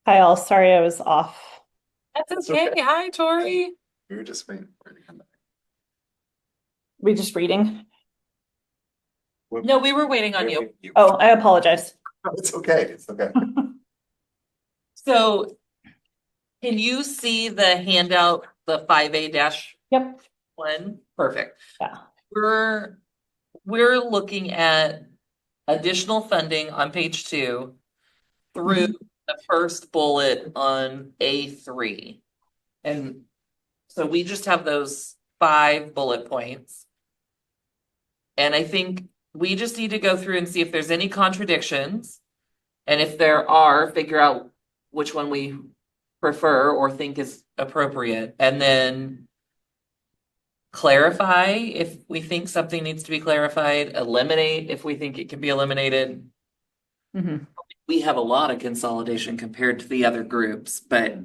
Kyle, sorry I was off. That's okay. Hi, Tori. We were just waiting for her to come back. We just reading. No, we were waiting on you. Oh, I apologize. It's okay. It's okay. So can you see the handout, the 5A dash Yep. one? Perfect. Yeah. We're we're looking at additional funding on page 2 through the first bullet on A3. And so we just have those 5 bullet points. And I think we just need to go through and see if there's any contradictions. And if there are, figure out which one we prefer or think is appropriate. And then clarify if we think something needs to be clarified, eliminate if we think it can be eliminated. hmm We have a lot of consolidation compared to the other groups, but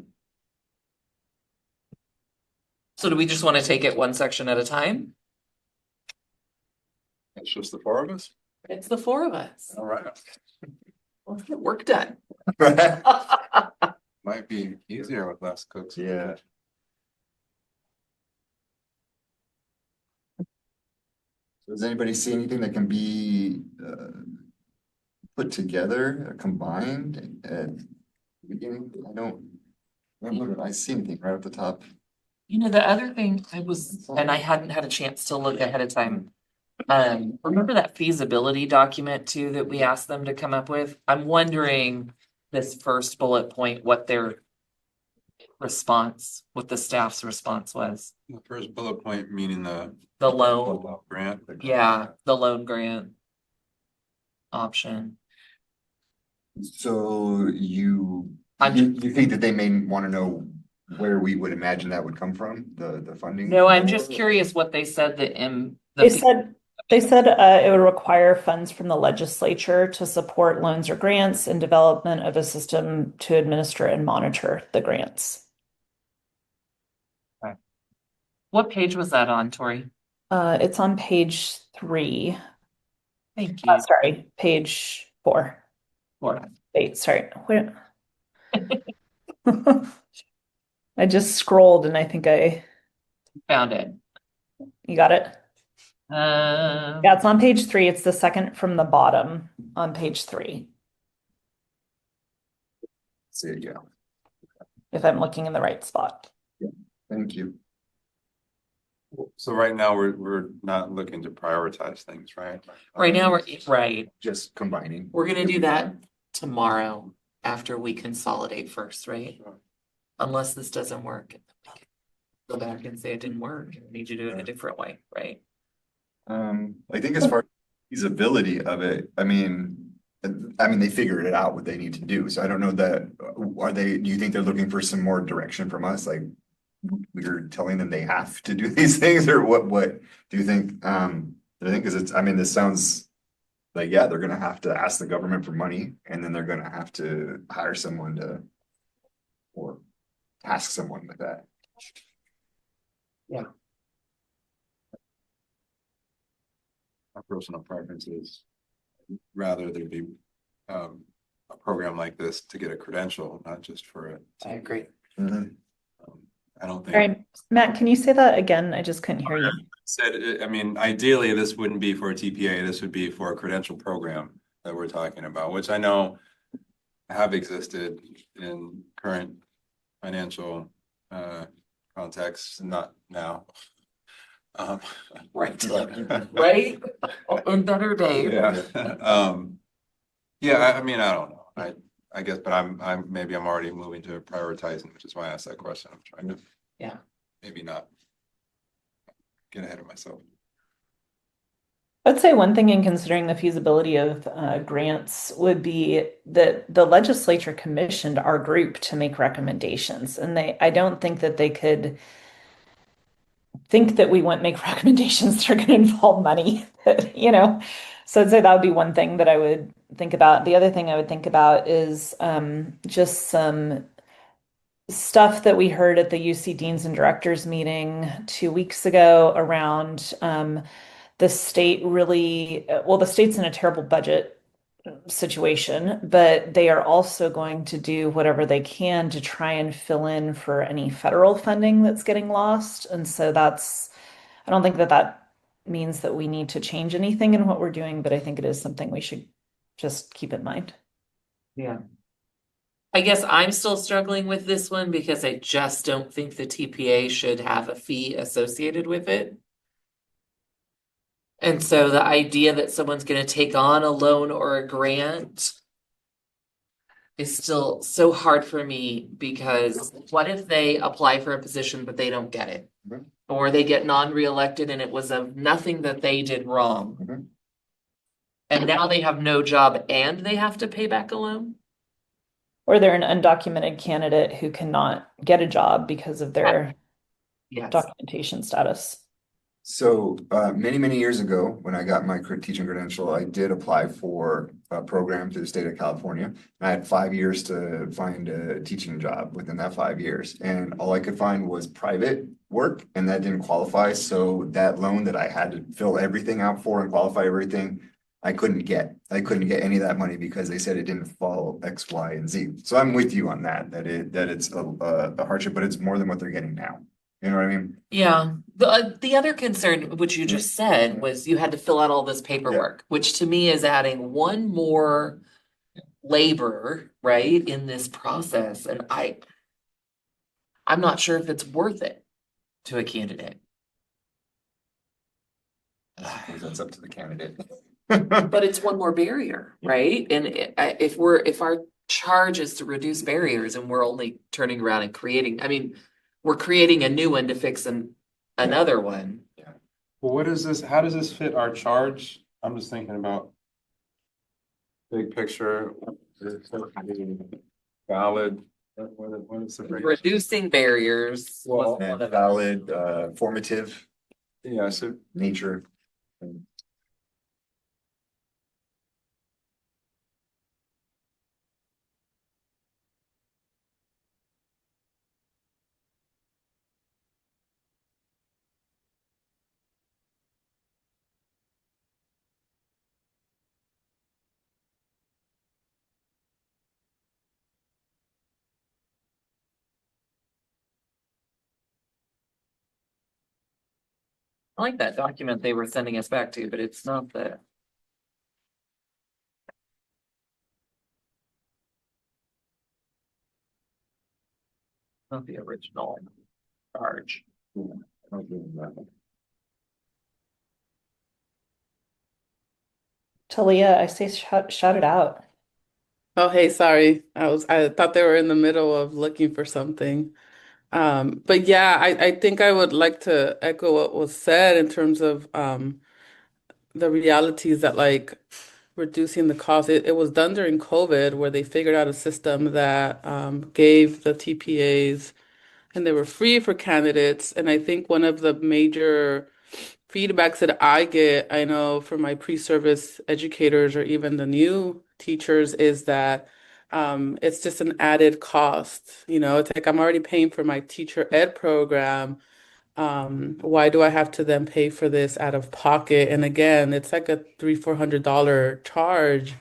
so do we just want to take it one section at a time? It's just the four of us. It's the 4 of us. All right. Let's get work done. Might be easier with less cooks. Yeah. So does anybody see anything that can be put together, combined at the beginning? I don't remember that I see anything right at the top. You know, the other thing and I hadn't had a chance to look ahead of time. Remember that feasibility document too that we asked them to come up with? I'm wondering this first bullet point, what their response, what the staff's response was. The first bullet point meaning the The loan, grant. yeah, the loan grant option. So you I'm- you think that they may want to know where we would imagine that would come from, the funding? No, I'm just curious what they said that in They said it would require funds from the legislature to support loans or grants and development of a system to administer and monitor the grants. What page was that on, Tori? It's on page 3. Thank you. Sorry, page 4. Laura. Wait, sorry. Where? I just scrolled and I think Found it. you got it. Um, Yeah, it's on page 3. It's the second from the bottom on page 3, See it, yeah. if I'm looking in the right spot. Thank you. So right now, we're not looking to prioritize things, right? right now we're right. Just combining. We're gonna do that tomorrow after we consolidate first, right? Sure. Unless this doesn't work. Go back and say it didn't work. We need to do it a different way, right? I think as far as feasibility of it, I mean, they figured it out what they need to do. So I don't know that, do you think they're looking for some more direction from us? Like we're telling them they have to do these things, or what do you think? I think because this sounds like, yeah, they're gonna have to ask the government for money, and then they're gonna have to hire someone or task someone with that. Yeah. Our personal preference is rather there be a program like this to get a credential, not just for it. I agree. I don't All think. right, Matt, can you say that again? I just couldn't hear you. Said, ideally, this wouldn't be for a TPA. This would be for a credential program that we're talking about, which I know have existed in current financial contexts, not now. Right. Right? In better days. Yeah. Yeah, I don't know. I guess, but I'm already moving to prioritizing, which is why I asked that question. I'm trying to. Yeah. Maybe not get ahead of myself. I'd say one thing in considering the feasibility of grants would be that the legislature commissioned our group to make recommendations, and I don't think that they could think that we wouldn't make recommendations that are going to involve money, So I'd say that would be one thing that I would think about. The other thing I would think about is just some stuff that we heard at the UC Deans and Directors meeting 2 weeks ago around the state the state's in a terrible budget situation, but they are also going to do whatever they can to try and fill in for any federal funding that's getting lost. And so I don't think that that means that we need to change anything in what we're doing, but I think it is something we should just keep in mind. Yeah. I guess I'm still struggling with this one because I just don't think the TPA should have a fee associated with it. And so the idea that someone's gonna take on a loan or a grant is still so hard for me because what if they apply for a position but they don't get it? Mhm. Or they get non-reelected and it was of nothing that they did wrong. Mhm. And now they have no job and they have to pay back a loan? Or they're an undocumented candidate who cannot get a job because of their Yes. documentation status. So many years ago, when I got my teaching credential, I did apply for a program through the state of California. And I had 5 years to find a teaching job within that 5 years. And all I could find was private work, and that didn't qualify. So that loan that I had to fill everything out for and qualify everything, I couldn't get. I couldn't get any of that money because they said it didn't follow X, Y, and Z. So I'm with you on that, that it's a hardship, but it's more than what they're getting now. You know what I mean? Yeah, the other concern, which you just said, was you had to fill out all this paperwork, which to me is adding one more labor, right, in this process, and I'm not sure if it's worth it to a candidate. That's up to the candidate. But it's one more barrier, right? And if our charge is to reduce barriers and we're only turning around and creating, I mean, we're creating a new one to fix another one. Well, what is this, how does this fit our charge? I'm just thinking about big picture. Valid, what is the break? Reducing barriers was And one of valid, formative Yeah, so nature. I like that document they were sending us back to, but it's not not the original charge. Talia, I say shout it out. Oh, hey, sorry. I thought they were in the middle of looking for something. But yeah, I think I would like to echo what was said in terms of the realities that like reducing the cost. It was done during COVID where they figured out a system that gave the TPAs and they were free for candidates. And I think one of the major feedbacks that I get, I know from my pre-service educators or even the new teachers, is that it's just an added cost. You know, it's like I'm already paying for my teacher ed program. Why do I have to then pay for this out of pocket? And again, it's like a $300-400 charge.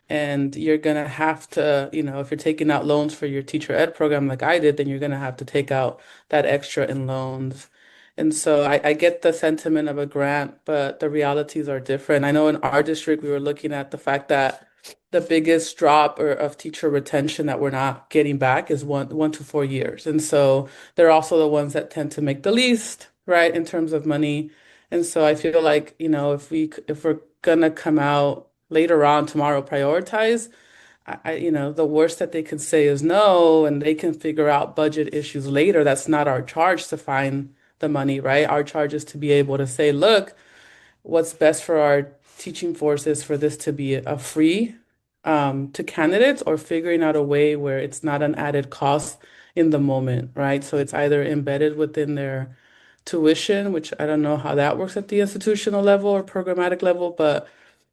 And you're gonna have to, you know, if you're taking out loans for your teacher ed program like I did, then you're gonna have to take out that extra in loans. And so I get the sentiment of a grant, but the realities are different. I know in our district, we were looking at the fact that the biggest drop of teacher retention that we're not getting back is 1 to 4 years. And so they're also the ones that tend to make the least, right, in terms of money. And so I feel like, you know, if we're gonna come out later on tomorrow, prioritize, you know, the worst that they can say is no, and they can figure out budget issues later. That's not our charge to find the money, right? Our charge is to be able to say, look, what's best for our teaching force is for this to be a free to candidates, or figuring out a way where it's not an added cost in the moment, right? So it's either embedded within their tuition, which I don't know how that works at the institutional level or programmatic level, but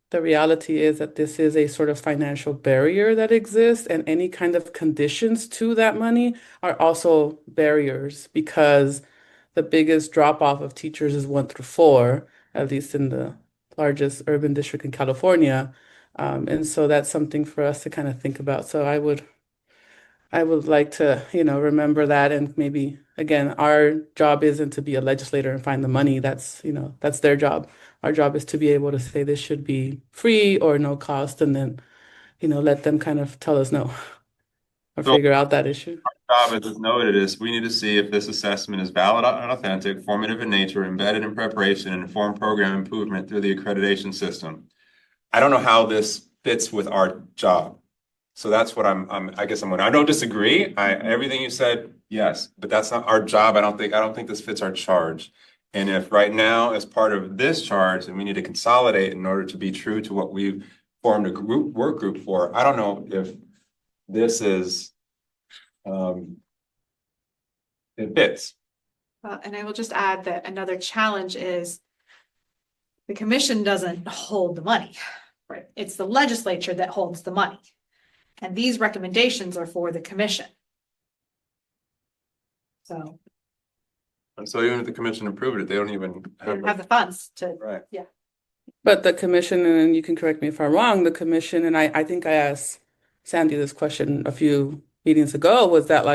the reality is that this is a sort of financial barrier that exists, and any kind of conditions to that money are also barriers because the biggest drop off of teachers is 1 through 4, at least in the largest urban district in California. And so that's something for us to kind of think about. So I would like to, remember that, and maybe again, our job isn't to be a legislator and find the money. That's their job. Our job is to be able to say this should be free or no cost, and then, let them kind of tell us no or So figure out that issue. job, as is noted, is we need to see if this assessment is valid and authentic, formative in nature, embedded in preparation, and informed program improvement through the accreditation system. I don't know how this fits with our job. So that's what I guess I don't disagree. Everything you said, yes, but that's not our job. I don't think this fits our charge. And if right now, as part of this charge, and we need to consolidate in order to be true to what we've formed a work group for, I don't know if this is, it fits. And I will just add that another challenge is the commission doesn't hold the money, right? It's the legislature that holds the money. And these recommendations are for the commission. So And so even if the commission approved it, they don't even they don't have the funds to, right. yeah. But the commission, and you can correct me if I'm wrong, the commission, and I think I asked Sandy this question a few meetings ago, was that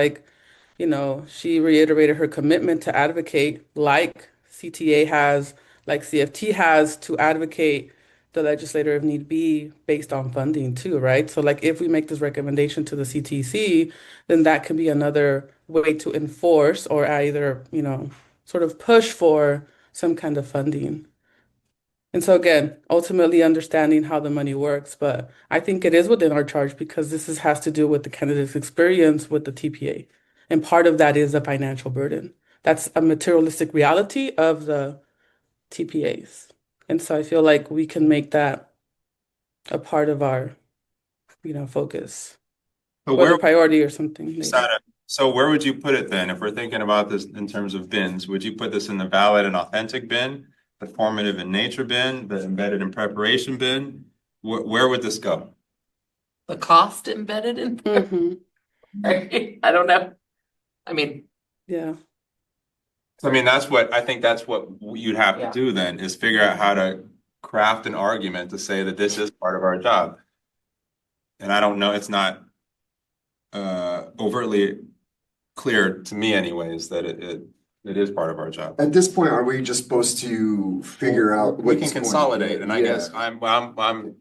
she reiterated her commitment to advocate like CTA has, like CFT has, to advocate the legislator if need be based on funding too, right? So like if we make this recommendation to the CTC, then that can be another way to enforce or either, sort of push for some kind of funding. And so again, ultimately understanding how the money works, but I think it is within our charge because has to do with the candidate's experience with the TPA. And part of that is a financial burden. That's a materialistic reality of the TPAs. And so I feel like we can make that a part of our, focus, So or the where priority or something later. So where would you put it then? If we're thinking about this in terms of bins, would you put this in the valid and authentic bin, the formative in nature bin, the embedded in preparation bin? Where would this go? The cost embedded in there, Hmm. right? I don't know. I mean, Yeah. I mean, I think that's what you'd have to Yeah. do then, is figure out how to craft an argument to say that this is part of our job. And I don't know, it's not overtly clear to me anyways that it is part of our job. At this point, are we just supposed to figure out We can what's going- consolidate, and I Yeah. guess I'm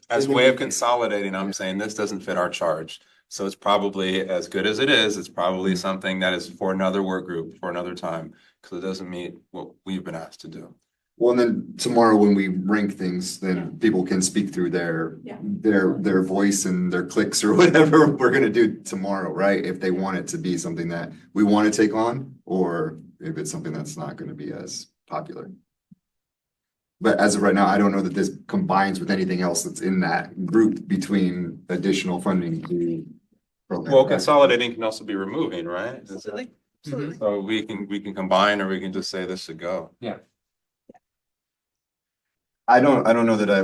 as a way of consolidating, I'm saying this doesn't fit our charge. So it's probably, as good as it is, it's probably something that is for another work group, for another time, because it doesn't meet what we've been asked to do. Well, and then tomorrow when we rank things, then people can speak through Yeah. their voice and their clicks or whatever we're gonna do tomorrow, right? If they want it to be something that we want to take on, or if it's something that's not gonna be as popular. But as of right now, I don't know that this combines with anything else that's in that group between additional funding to. Well, consolidating can also be removing, right? Absolutely. Mhm. Absolutely. So we can combine, or we can just say this should go. I don't know that I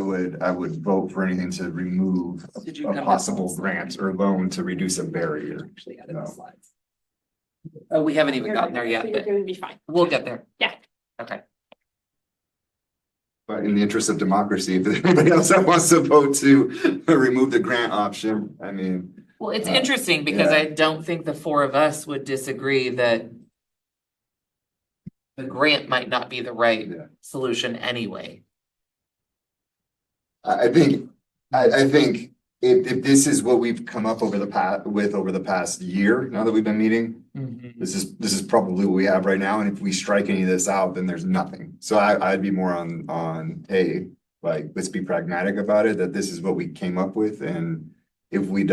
would vote for anything to remove Did you a have possible that? grant or loan to reduce a barrier. Actually added No. the slides. Oh, we haven't even gotten there yet, You're but going to be fine. we'll get there. Yeah. Okay. But in the interest of democracy, if there's anybody else that wants to vote to remove the grant option, I mean. Well, it's interesting because yeah. I don't think the four of us would disagree that the grant might not be the right Yeah. solution anyway. I think if this is what we've come up over the past year, now that we've been meeting, this is probably what we have right now. And if we strike any of this out, then there's nothing. So I'd be more on, hey, like, let's be pragmatic about it, that this is what we came up with. And if we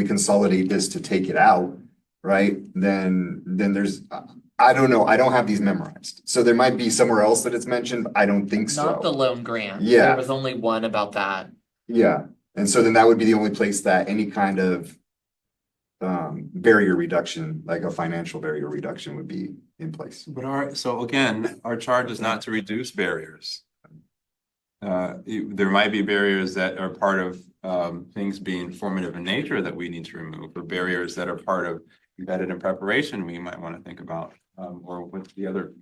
consolidate this to take it out, right, then there's, I don't know. I don't have these memorized. So there might be somewhere else that it's mentioned, but I don't think so. Not the loan grant. Yeah. There was only one about that. Yeah, and so then that would be the only place that any kind of barrier reduction, like a financial barrier reduction, would be in place. But so again, our charge is not to reduce barriers. There might be barriers that are part of things being formative in nature that we need to remove, or barriers that are part of embedded in preparation we might want to think about, or what's the other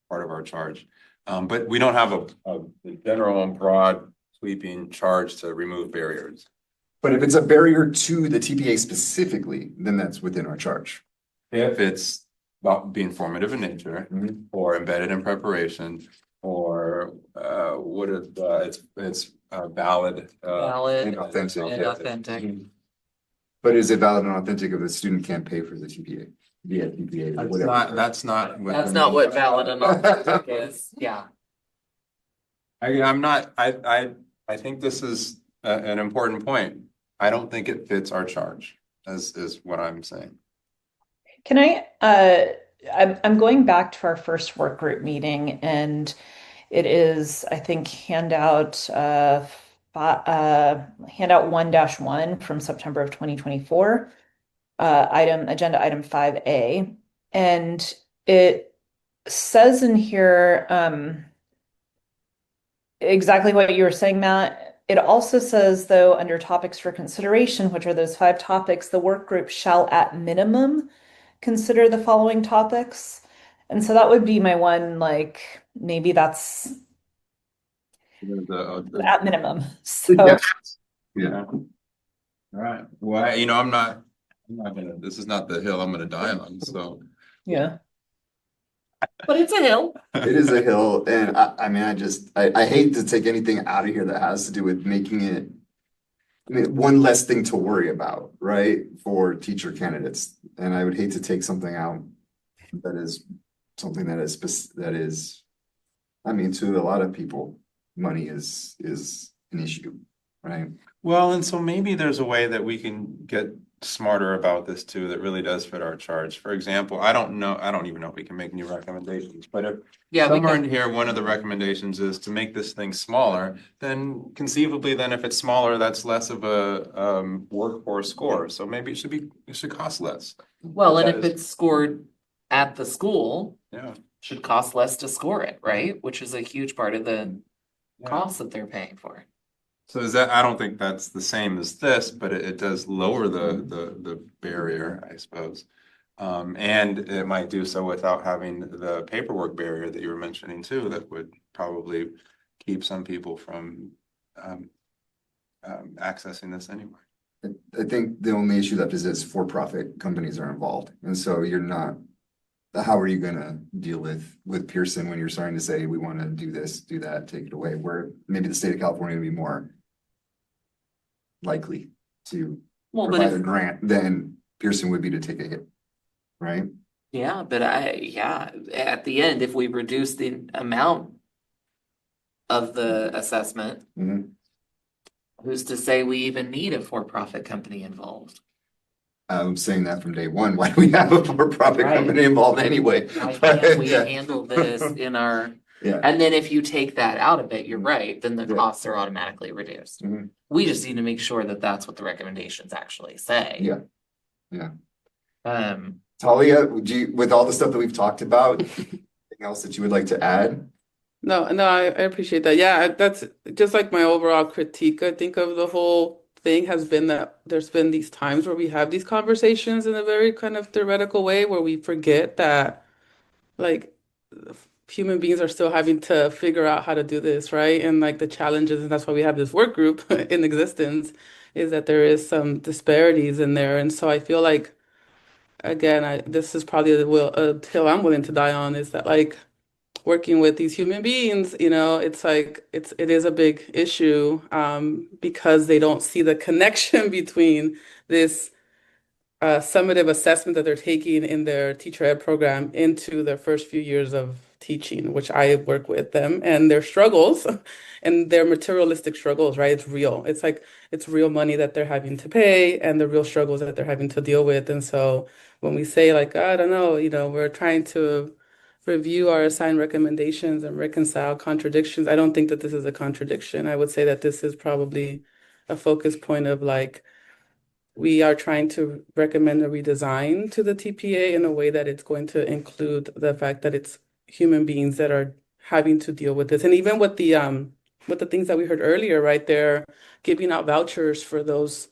part of our charge. But we don't have a general and broad sweeping charge to remove barriers. But if it's a barrier to the TPA specifically, then that's within our charge. If it's about being formative in nature, Mhm. or embedded in preparation, or what if it's valid, Valid And authentic. and authentic. But is it valid and authentic if the student can't pay for the TPA? Via TPA, or whatever. That's not. That's not what valid and authentic is, yeah. I'm not, I think this is an important point. I don't think it fits our charge, is what I'm saying. Can I'm going back to our first work group meeting, and it is, I think, handout 1-1 from September of 2024, agenda item 5A. And it says in here, exactly what you were saying, Matt. It also says, though, under topics for consideration, which are those 5 topics, the work group shall at minimum consider the following topics. And so that would be my one, like, maybe that's at minimum. So Yeah. Yeah. All right. Well, I'm not gonna, this is not the hill I'm gonna die on, so. yeah. But it's a hill. It is a hill, and I mean, I hate to take anything out of here that has to do with making it, I mean, one less thing to worry about, right, for teacher candidates. And I would hate to take something out that is something that is, I mean, to a lot of people, money is an issue, right? Well, and so maybe there's a way that we can get smarter about this too, that really does fit our charge. For example, I don't even know if we can make new recommendations, but if Yeah, we somewhere can. in here, one of the recommendations is to make this thing smaller, then conceivably, then if it's smaller, that's less of a workforce score. So maybe it should cost less. Well, and if Because- it's scored at the school, Yeah. should cost less to score it, right? Which is a huge part of the Yeah. cost that they're paying for. So I don't think that's the same as this, but it does lower the barrier, I suppose. And it might do so without having the paperwork barrier that you were mentioning too, that would probably keep some people from accessing this anyway. I think the only issue left is for-profit companies are involved, and so you're not. How are you gonna deal with Pearson when you're starting to say, we want to do this, do that, take it away? Where maybe the state of California would be more likely to Well, but provide a if, grant than Pearson would be to take a hit, right? yeah, but at the end, if we reduce the amount of the assessment, Mhm. who's to say we even need a for-profit company involved? I'm saying that from day one. Why do we have a for-profit Right. company involved anyway? Why can't we Yeah. handle this in our, Yeah. and then if you take that out of it, you're right, then the Yeah. costs are automatically reduced. Mhm. We just need to make sure that that's what the recommendations actually say. Yeah. Yeah. Um, Talia, with all the stuff that we've talked about, anything else that you would like to add? No, I appreciate that. Yeah, that's just like my overall critique, I think, of the whole thing has been that there's been these times where we have these conversations in a very kind of theoretical way where we forget that like human beings are still having to figure out how to do this, right? And like the challenges, and that's why we have this work group in existence, is that there is some disparities in there. And so I feel like, again, this is probably a hill I'm willing to die on, is that like working with these human beings, it's like it is a big issue because they don't see the connection between this summative assessment that they're taking in their teacher ed program into their first few years of teaching, which I work with them and their struggles and their materialistic struggles, right? It's real. It's like it's real money that they're having to pay and the real struggles that they're having to deal with. And so when we say like, I don't know, we're trying to review our assigned recommendations and reconcile contradictions, I don't think that this is a contradiction. I would say that this is probably a focus point of like, we are trying to recommend a redesign to the TPA in a way that it's going to include the fact that it's human beings that are having to deal with this. And even with the things that we heard earlier, right? They're giving out vouchers for those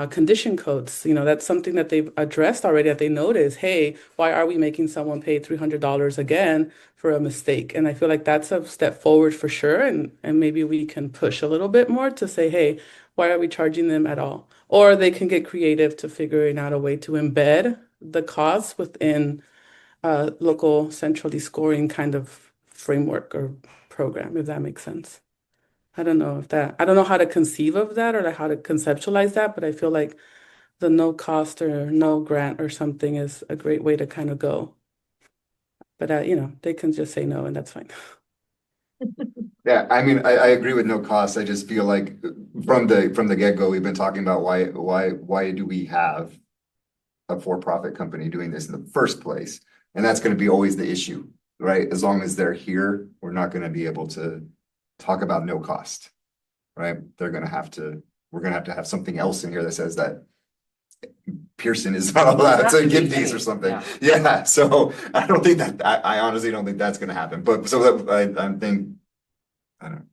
condition codes. That's something that they've addressed already, that they notice, hey, why are we making someone pay $300 again for a mistake? And I feel like that's a step forward for sure. And maybe we can push a little bit more to say, hey, why are we charging them at all? Or they can get creative to figuring out a way to embed the costs within local centrally scoring kind of framework or program, if that makes sense. I don't know how to conceive of that or like how to conceptualize that, but I feel like the no cost or no grant or something is a great way to kind of go. But they can just say no and that's fine. Yeah, I mean, I agree with no cost. I just feel like from the get-go, we've been talking about why do we have a for-profit company doing this in the first place? And that's going to be always the issue, right? As long as they're here, we're not going to be able to talk about no cost, right? We're going to have to have something else in here that says that Pearson is not allowed to give these or something. Yeah, so I don't think that, I honestly don't think that's going to happen. But so that I think, I don't know.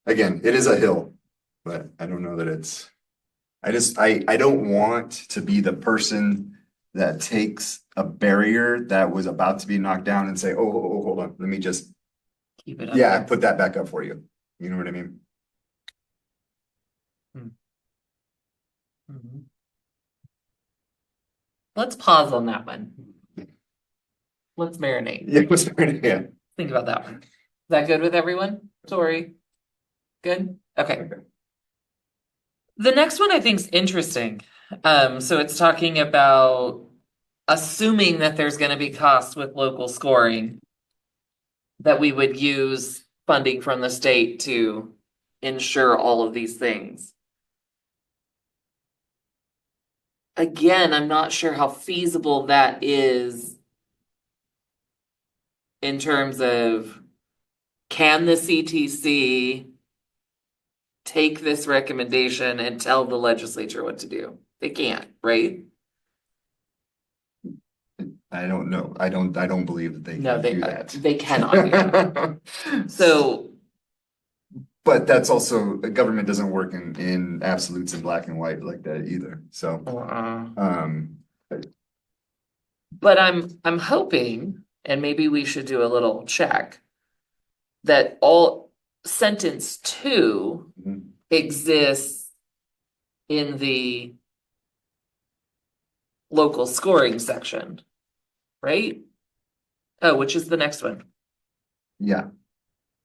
Again, it is a hill, but I don't know that it's, I don't want to be the person that takes a barrier that was about to be knocked down and say, oh, hold on, let me just, Keep it up yeah, there. put that back up for you. You know what I mean? Mhm. Let's pause on that one. Let's marinate. Yeah. Think about that one. Is that good with everyone? Sorry. Good? Okay. The next one I think is interesting. So it's talking about assuming that there's going to be costs with local scoring, that we would use funding from the state to ensure all of these things. Again, I'm not sure how feasible that is in terms of, can the CTC take this recommendation and tell the legislature what to do? They can't, right? I don't know. I don't believe that they No, can do that. they cannot do that. So, but that's also, government doesn't work in absolutes in black and white like that either. So, but I'm hoping, and maybe we should do a little check, that all sentence 2 Mhm. exists in the local scoring section, right? Oh, which is the next one? Yeah.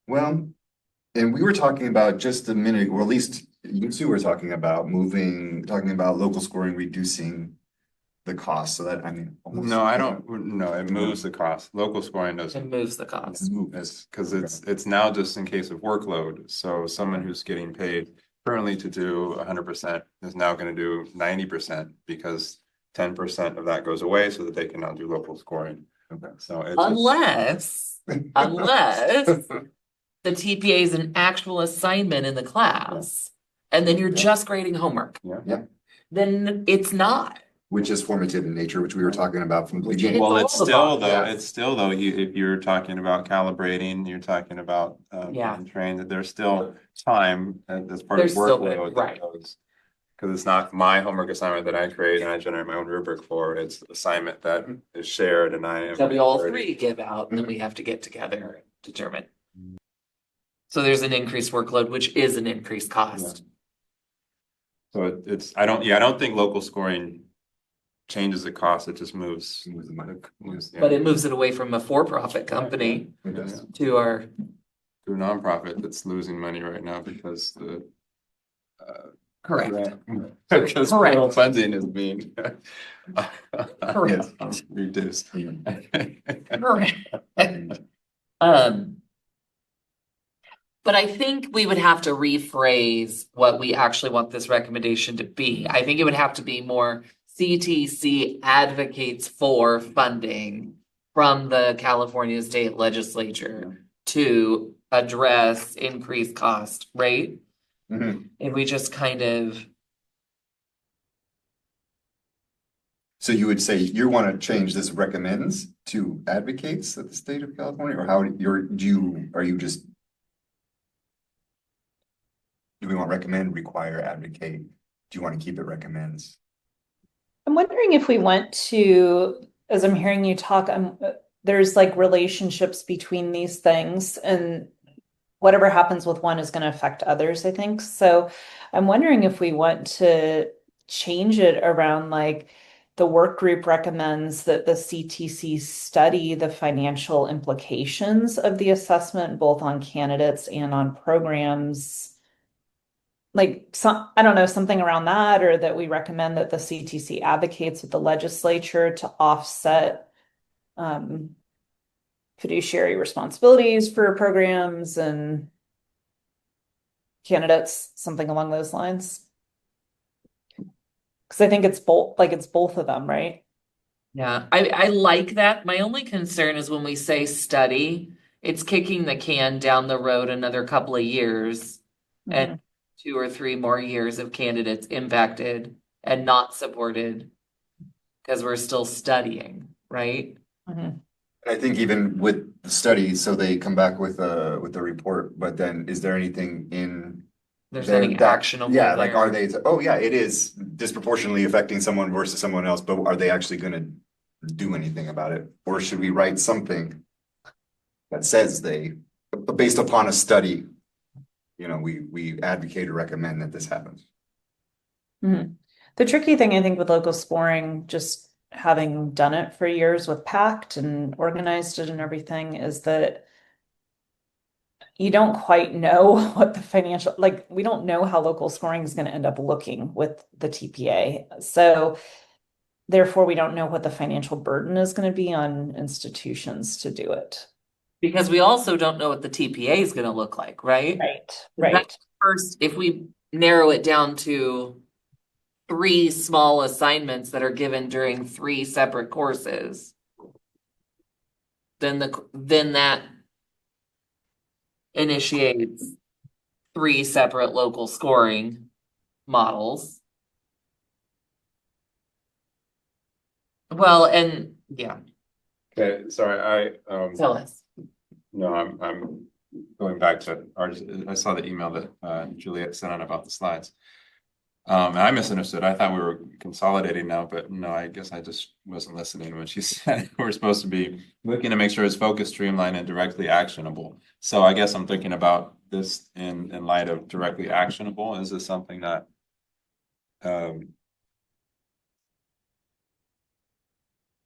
Well, and we were talking about just a minute, or at least you two were talking about talking about local scoring, reducing the cost. So that, I mean, almost. No, I don't, no, it moves the cost. Local scoring It doesn't. moves the cost. It's because it's now just in case of workload. So someone who's getting paid currently to do 100% is now going to do 90% because 10% of that goes away so that they can now do local scoring. Okay. So it's Unless the TPA is an actual assignment in the class, and then you're just grading homework. Yeah. Then it's not. Which is formative in nature, which we were talking about from the Which beginning. is- Well, all it's the still box, though, yeah. it's still though, if you're talking about calibrating, you're talking about Yeah. being trained, that there's still time as part There's of still workload bit, right. that goes. Because it's not my homework assignment that I create and I generate my own rubric for, it's assignment that is shared and I am. That we all already- 3 give out, and then we have to get together and determine. So there's an increased workload, which is an increased cost. So I don't think local scoring changes the cost, it just moves. Moves the money. But it moves it away from a for-profit company It does. to our, To a nonprofit that's losing money right now because the. correct. Because Correct. federal funding is being. Correct. Reduced. Correct. But I think we would have to rephrase what we actually want this recommendation to be. I think it would have to be more CTC advocates for funding from the California State Legislature to address increased cost, right? Mhm. If we just kind of, So you would say you want to change this recommends to advocates at the state of California, or how are you just? Do we want recommend, require, advocate? you want to keep it recommends? I'm wondering if we want to, as I'm hearing you talk, there's like relationships between these things, and whatever happens with one is going to affect others, I think. So I'm wondering if we want to change it around like the work group recommends that the CTC study the financial implications of the assessment, both on candidates and on programs. Like some, I don't know, something around that, or that we recommend that the CTC advocates with the legislature to offset um, fiduciary responsibilities for programs and candidates, something along those lines. Because I think it's both of them, right? Yeah, I like that. My only concern is when we say study, it's kicking the can down the road another couple of years and Mhm. 2 or 3 more years of candidates impacted and not supported because we're still studying, right? Mhm. I think even with the study, so they come back with a report, but then is there anything in There's there nothing that, actionable yeah, like there. are they, oh yeah, it is disproportionately affecting someone versus someone else, but are they actually gonna do anything about it? Or should we write something that says they, based upon a study, we advocate or recommend that this happens? Mhm. The tricky thing I think with local scoring, just having done it for years with PACT and organized it and everything, is that you don't quite know what the financial, like, we don't know how local scoring is going to end up looking with the TPA. So therefore, we don't know what the financial burden is going to be on institutions to do it. Because we also don't know what the TPA is going to look like, right? Right, That's right. first, if we narrow it down to 3 small assignments that are given during 3 separate courses, then that initiates 3 separate local scoring models. Well, and yeah, Okay, sorry, tell us. no, I'm going back to I saw the email that Juliet sent out about the slides. And I misunderstood. I thought we were consolidating now, but no, I guess I just wasn't listening when she said we're supposed to be looking to make sure it's focused, streamlined, and directly actionable. So I guess I'm thinking about this in light of directly actionable. Is this something that um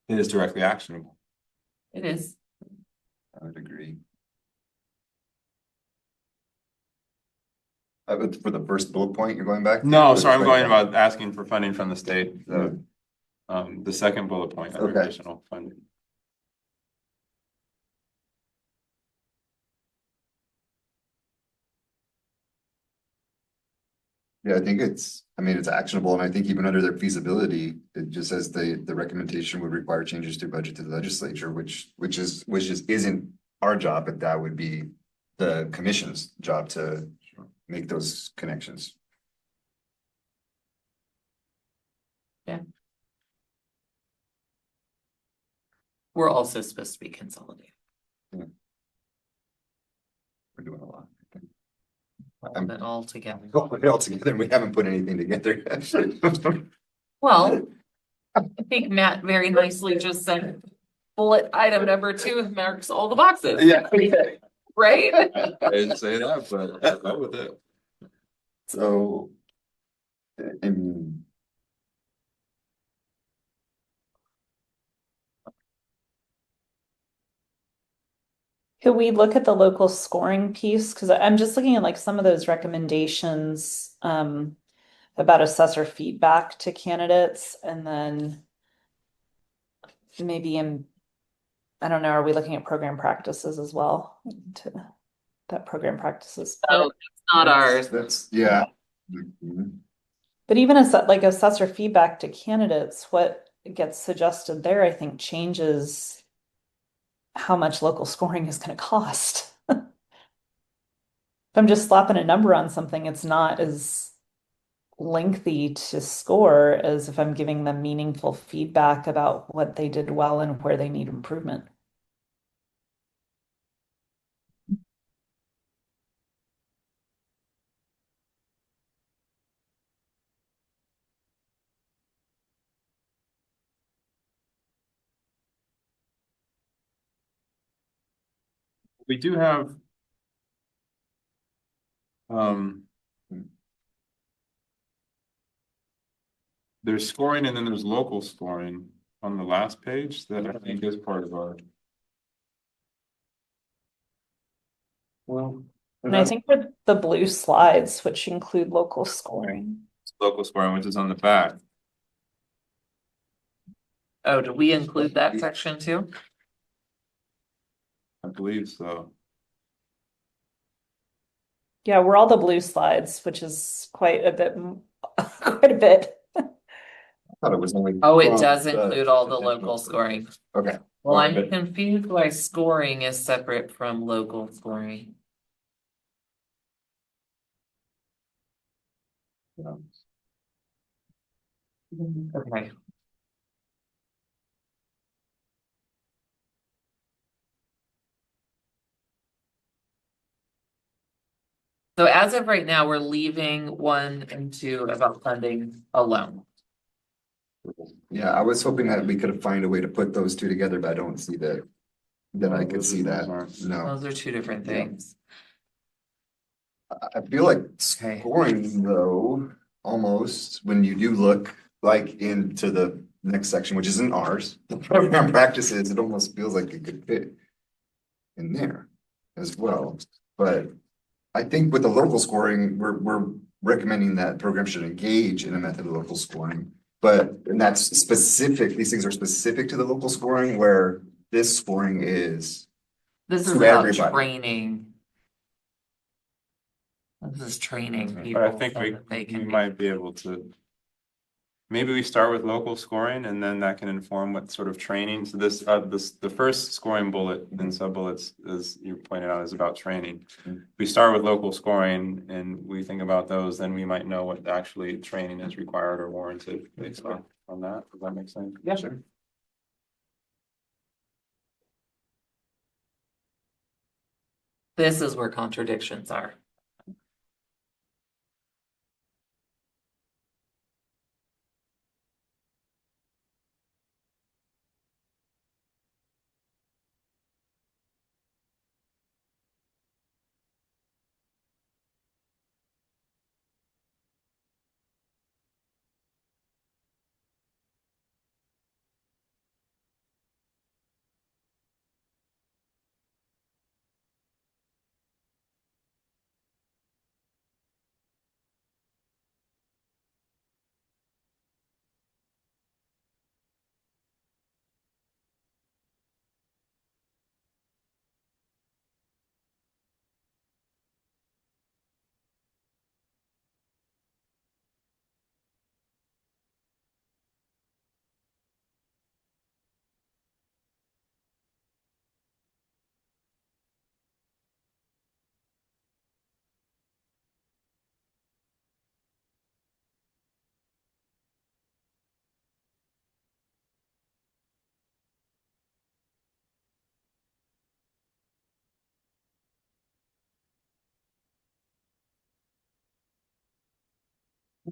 is directly actionable? It is. I would agree. But for the first bullet point, you're going back to? No, Or sorry, I'm the going second one? about asking for funding from the state. The second bullet point under Okay. additional funding. Yeah, I think it's actionable, and I think even under their feasibility, it just says the recommendation would require changes to budget to the legislature, which isn't our job, but that would be the commission's job to make those connections. We're also supposed to be consolidating We're doing a lot. all of it all together. Put it all together, and we haven't put anything together yet. Well, I think Matt very nicely just said bullet item number 2 marks all the boxes. Yeah. Right? I didn't say that, but I'll go with it. So, I mean, Could we look at the local scoring piece? Because I'm just looking at like some of those recommendations about assessor feedback to candidates, and then maybe I don't know, are we looking at program practices as well? To that program practices. So it's not ours. yeah. Mhm. But even as like assessor feedback to candidates, what gets suggested there, I think, changes how much local scoring is going to cost. If I'm just slapping a number on something, it's not as lengthy to score as if I'm giving them meaningful feedback about what they did well and where they need improvement. we do have um there's scoring and then there's local scoring on the last page that I think is part of our. Well, And I think for the blue slides, which include local scoring. local scoring, which is on the back. Oh, do we include that section too? I believe so. Yeah, we're all the blue slides, which is quite a bit, quite a bit. I thought it was only. Oh, it from does the include all the additional local scoring. Okay. Well, All I'm right. confused why scoring is separate from local scoring. Okay. So as of right now, we're leaving 1 and 2 about funding alone. Yeah, I was hoping that we could find a way to put those two together, but I don't see that I could see that. No, Those are two different Yeah. things. I feel like Okay. scoring though, almost when you do look like into the next section, which isn't ours, the program practices, it almost feels like it could fit in there as well. But I think with the local scoring, we're recommending that programs should engage in a method of local scoring. But and that's specific, these things are specific to the local scoring where this scoring is This is to about everybody. training. This is training But people I think so that they we can be. might be able to. Maybe we start with local scoring and then that can inform what sort of training. So the first scoring bullet and sub bullets, as you pointed out, is about training. If we start with local scoring and we think about those, then we might know what actually training is required or warranted based on that. Does that make sense? Yeah, sure. This is where contradictions are.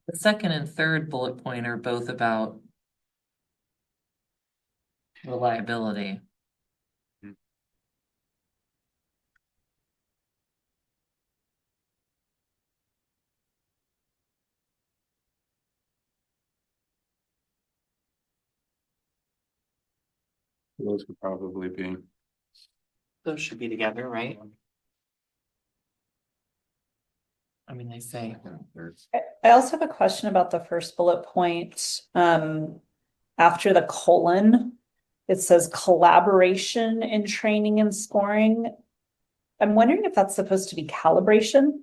The second and third bullet point are both about reliability. Those could probably be. Those should be together, right? I mean, they say. I also have a question about the first bullet point. After the colon, it says collaboration in training and scoring. I'm wondering if that's supposed to be calibration.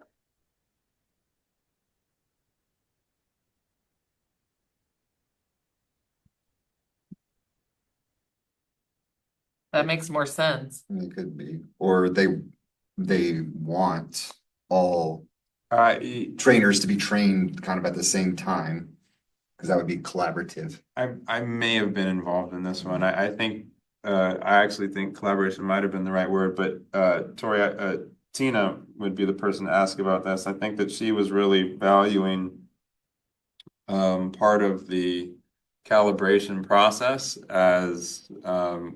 That makes more sense. It could be, or they want all trainers to be trained kind of at the same time, because that would be collaborative. I may have been involved in this one. I think I actually think collaboration might have been the right word, but Tori, Tina would be the person to ask about this. I think that she was really valuing part of the calibration process as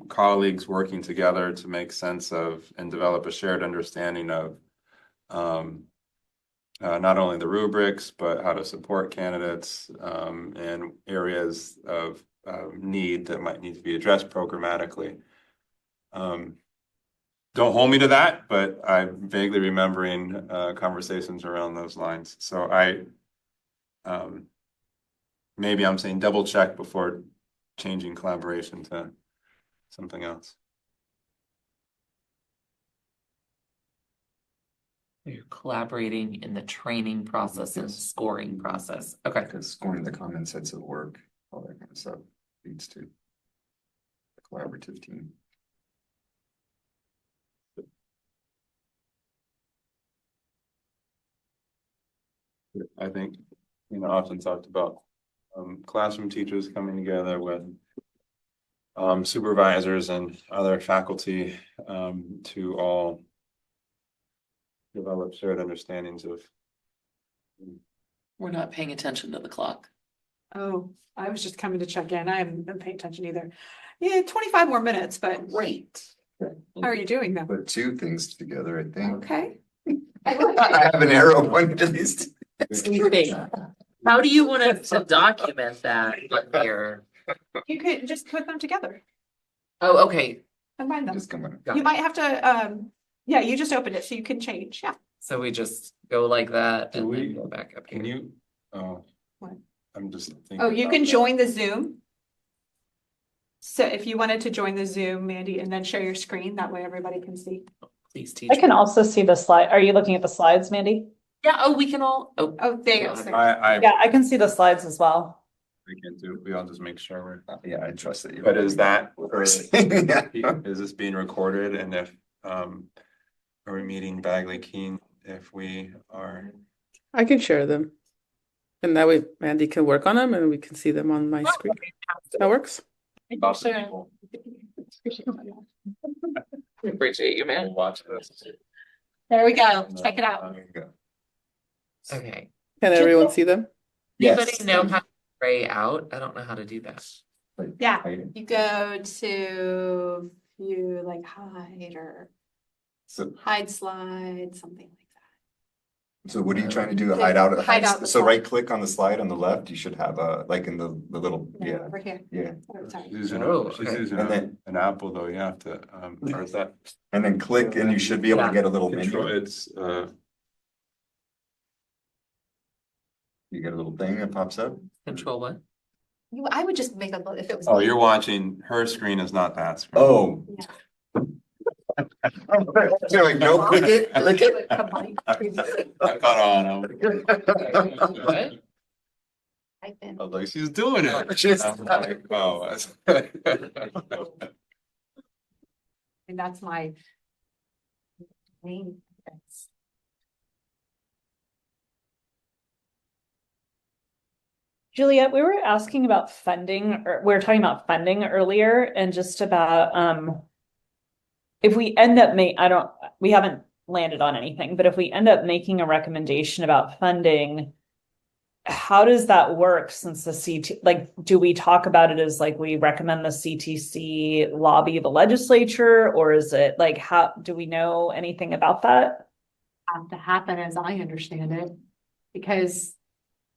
colleagues working together to make sense of and develop a shared understanding of not only the rubrics, but how to support candidates and areas of need that might need to be addressed programmatically. Don't hold me to that, but I'm vaguely remembering conversations around those lines. So maybe I'm saying double check before changing collaboration to something else. You're collaborating in the training process and scoring process. Okay. Because scoring the common sets of work, all that kind of stuff leads to a collaborative team. I think, often talked about classroom teachers coming together with supervisors and other faculty to all develop shared understandings of. We're not paying attention to the clock. Oh, I was just coming to check in. I haven't been paying attention either. Yeah, 25 more minutes, but Great. how are you doing though? Put two things together, I think. Okay. I have an arrow pointing to these two. How do you want to document that here? You could just put them together, Oh, okay. combine them. Just coming. You might have to, yeah, you just opened it so you can change. Yeah. So we just go like that Do and we- then go back up Can here. you? Oh, What? I'm just thinking. Oh, you about can that. join the Zoom. So if you wanted to join the Zoom, Mandy, and then share your screen, that way everybody can see. Please teach. I can also see the slide. Are you looking at the slides, Mandy? Yeah, oh, we can all, oh, Oh, there you go. Yeah. There. I Yeah, I can see the slides as well. we can do. We all just make sure we're. Yeah, I trust that you. But is that Yeah. is this being recorded? And if are we meeting Bagley Keene if we are? I can share them. And that way Mandy can work on them and we can see them on my screen. That works. appreciate you, man. We'll watch this. There we go. Check it out. There you go. Okay. Can everyone see them? Anybody Yes. know how to gray out? I don't know how to do that. Yeah. You go to view like hide or So, hide slide, something like so what are you trying to do? The Hide out? hide out the So slide. right click on the slide on the left, you should have a, like in the little, that. yeah, Over here. yeah. Oh, sorry. She's using, Oh, she's okay. using And then- an Apple though. You have to or is that And then click and you should be able to Yeah. get a little control? menu. It's You get a little thing that pops up. Control what? I would just make a, if it was. oh, me. you're watching her screen is not that screen. Oh. Yeah. You're like, no, click it, click it. Combine. I caught on. What? Type in. Oh, like she's doing it. Just- I'm like, oh, And that's my main fence. Juliet, we were asking about funding, or we were talking about funding earlier and just about if we end up we haven't landed on anything, but if we end up making a recommendation about funding, how does that work since the CT, like, do we talk about it as like we recommend the CTC lobby the legislature, or is it like, how do we know anything about that? Have to happen as I understand it, because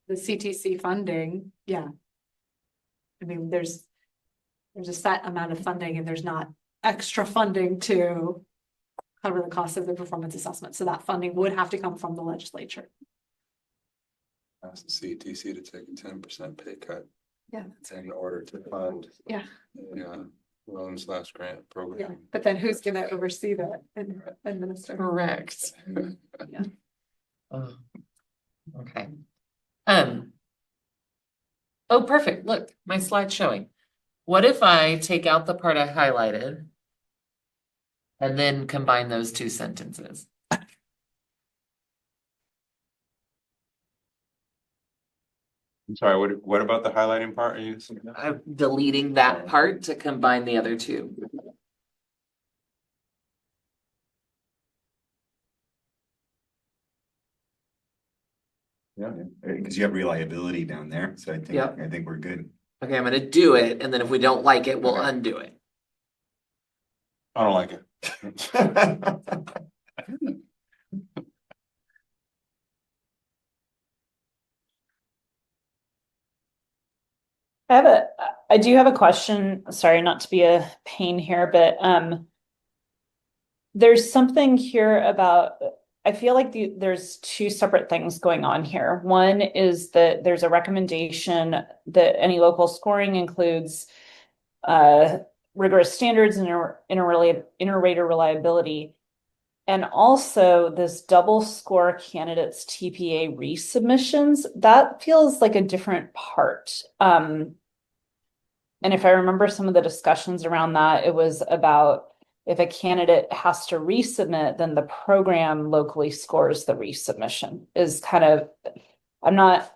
the CTC funding, yeah. I mean, there's a set amount of funding and there's not extra funding to cover the cost of the performance assessment. So that funding would have to come from the legislature. Ask the CTC to take a 10% pay cut Yeah. in order to fund Yeah. a loan/grant Yeah, program. but then who's gonna oversee that and administer? Correct. Yeah. Oh, okay. Oh, perfect. Look, my slide's showing. What if I take out the part I highlighted and then combine those two sentences? I'm sorry, what about the highlighting part? Are you? I'm deleting that part to combine the other two. Yeah, because you have reliability down there, so Yeah. I think we're good. Okay, I'm gonna do it, and then if we don't like it, we'll undo it. I don't like it. I do have a question. Sorry, not to be a pain here, but there's something here about, I feel like there's two separate things going on here. One is that there's a recommendation that any local scoring includes rigorous standards and inter-rater reliability. And also this double score candidates TPA resubmissions, that feels like a different part. And if I remember some of the discussions around that, it was about if a candidate has to resubmit, then the program locally scores the resubmission is kind of, I'm not,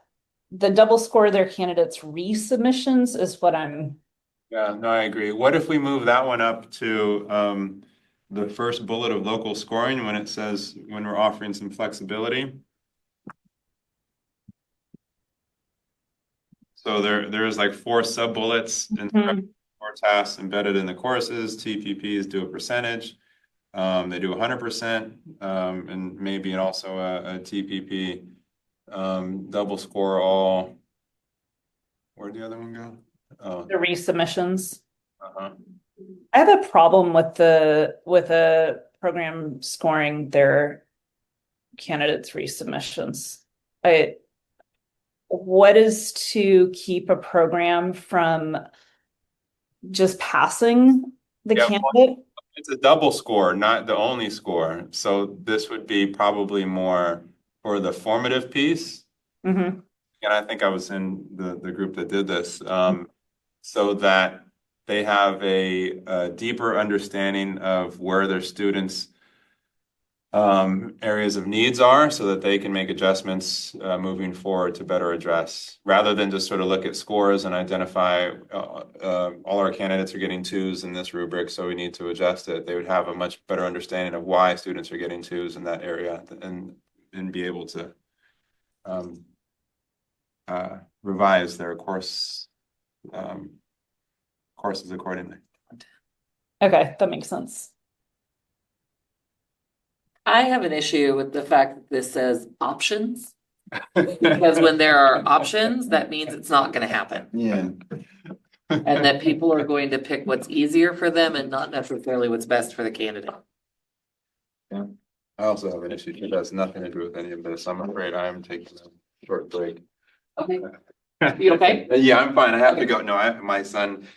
the double score their candidates resubmissions is what I'm. Yeah, no, I agree. What if we move that one up to the first bullet of local scoring when it says, when we're offering some flexibility? So there's like 4 sub bullets and 4 tasks embedded in the courses. TPPs do a percentage. They do 100%, and maybe also a TPP, double score all. Where'd the other one go? Oh, The resubmissions. uh-huh. I have a problem with a program scoring their candidates resubmissions. What is to keep a program from just passing the Yeah, candidate? it's a double score, not the only score. So this would be probably more for the formative piece. Mm-hmm. And I think I was in the group that did this, so that they have a deeper understanding of where their students' areas of needs are, so that they can make adjustments moving forward to better address, rather than just sort of look at scores and identify all our candidates are getting 2s in this rubric, so we need to adjust it. They would have a much better understanding of why students are getting 2s in that area, and be able to revise their courses accordingly. Okay, that makes sense. I have an issue with the fact that this says options, because when there are options, that means it's not gonna happen. Yeah. And that people are going to pick what's easier for them and not necessarily what's best for the candidate. Yeah. I also have an issue that has nothing to do with any of this. I'm afraid I'm taking a short break. Okay. You okay? Yeah, I'm fine. I have to go. No, my son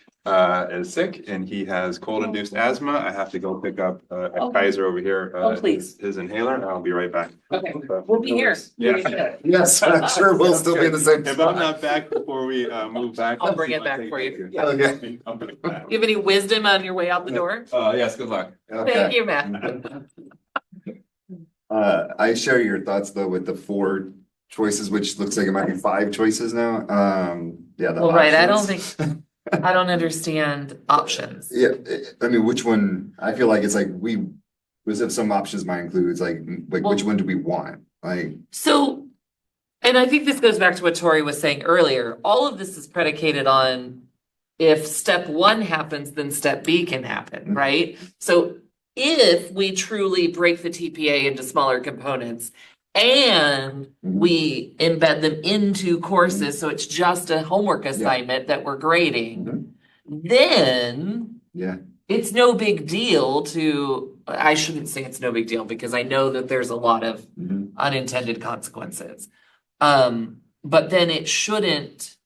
is sick and he has cold-induced asthma. I have to go pick up at Kaiser over here. Please. His inhaler, and I'll be right back. Okay, we'll be here. Yeah. Yes, I'm sure we'll still be in the same If I'm spot. not back before we move back. I'll bring it back for you. Yeah, okay. I'll bring it back. You have any wisdom on your way out the door? Yes, good luck. Okay. Thank you, Matt. I share your thoughts though with the 4 choices, which looks like it might be 5 choices now. Yeah. Well, right, I don't options. think, I don't understand options. Yeah, I mean, which one? I feel like it's like was if some options might include, it's like which one do we want? Like, So, and I think this goes back to what Tori was saying earlier. All of this is predicated on if step 1 happens, then step B can happen, right? So if we truly break the TPA into smaller components and we embed them into courses, so it's just a homework assignment that we're grading, then yeah, it's no big deal to, I shouldn't say it's no big deal because I know that there's a lot of unintended consequences. But then it shouldn't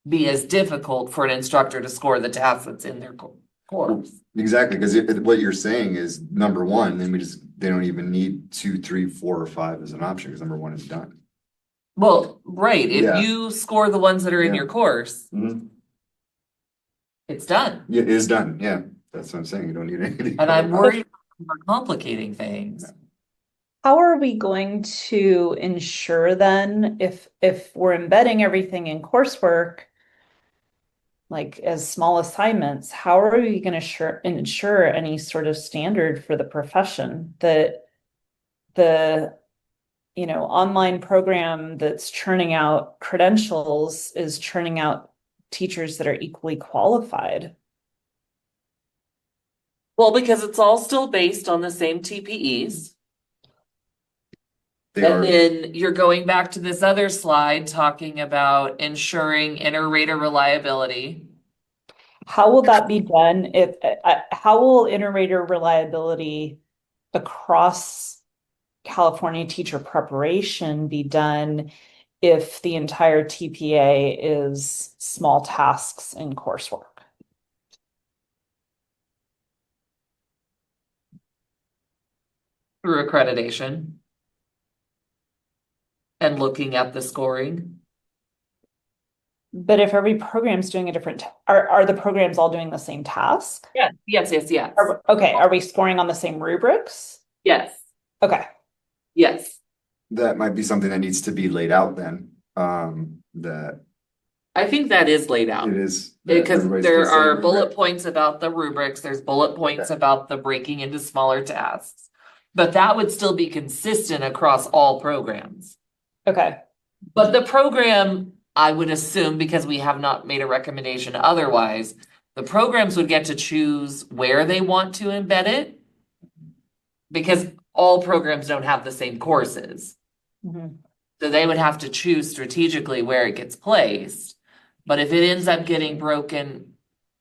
be as difficult for an instructor to score the task that's in their course. exactly. Because what you're saying is number 1, then they don't even need 2, 3, 4, or 5 as an option because number 1 is done. Well, right, if Yeah. you score the ones that are in Yeah. your course, it's done. Yeah, it is done. Yeah, that's what I'm saying. You don't need anything. And I'm worried about complicating things. How are we going to ensure then if we're embedding everything in coursework, like as small assignments, how are we going to ensure any sort of standard for the profession that the online program that's churning out credentials is churning out teachers that are equally qualified? Well, because it's all still based on the same TPEs. They And are, then you're going back to this other slide talking about ensuring inter-rater reliability. How will that be done if, how will inter-rater reliability across California teacher preparation be done if the entire TPA is small tasks in coursework? Through accreditation and looking at the scoring. But if every program's doing a different, are the programs all doing the same task? Yeah, yes, yes, yes. Okay, are we scoring on the same rubrics? Yes, Okay. yes. that might be something that needs to be laid out then, that I think that is laid out. it is. that Because everybody's there the same are rubric. bullet points about the rubrics, there's bullet points about the breaking into smaller tasks. But that would still be consistent across all programs. Okay. But the program, I would assume, because we have not made a recommendation otherwise, the programs would get to choose where they want to embed it. Because all programs don't have the same courses. Mhm. So they would have to choose strategically where it gets placed. But if it ends up getting broken,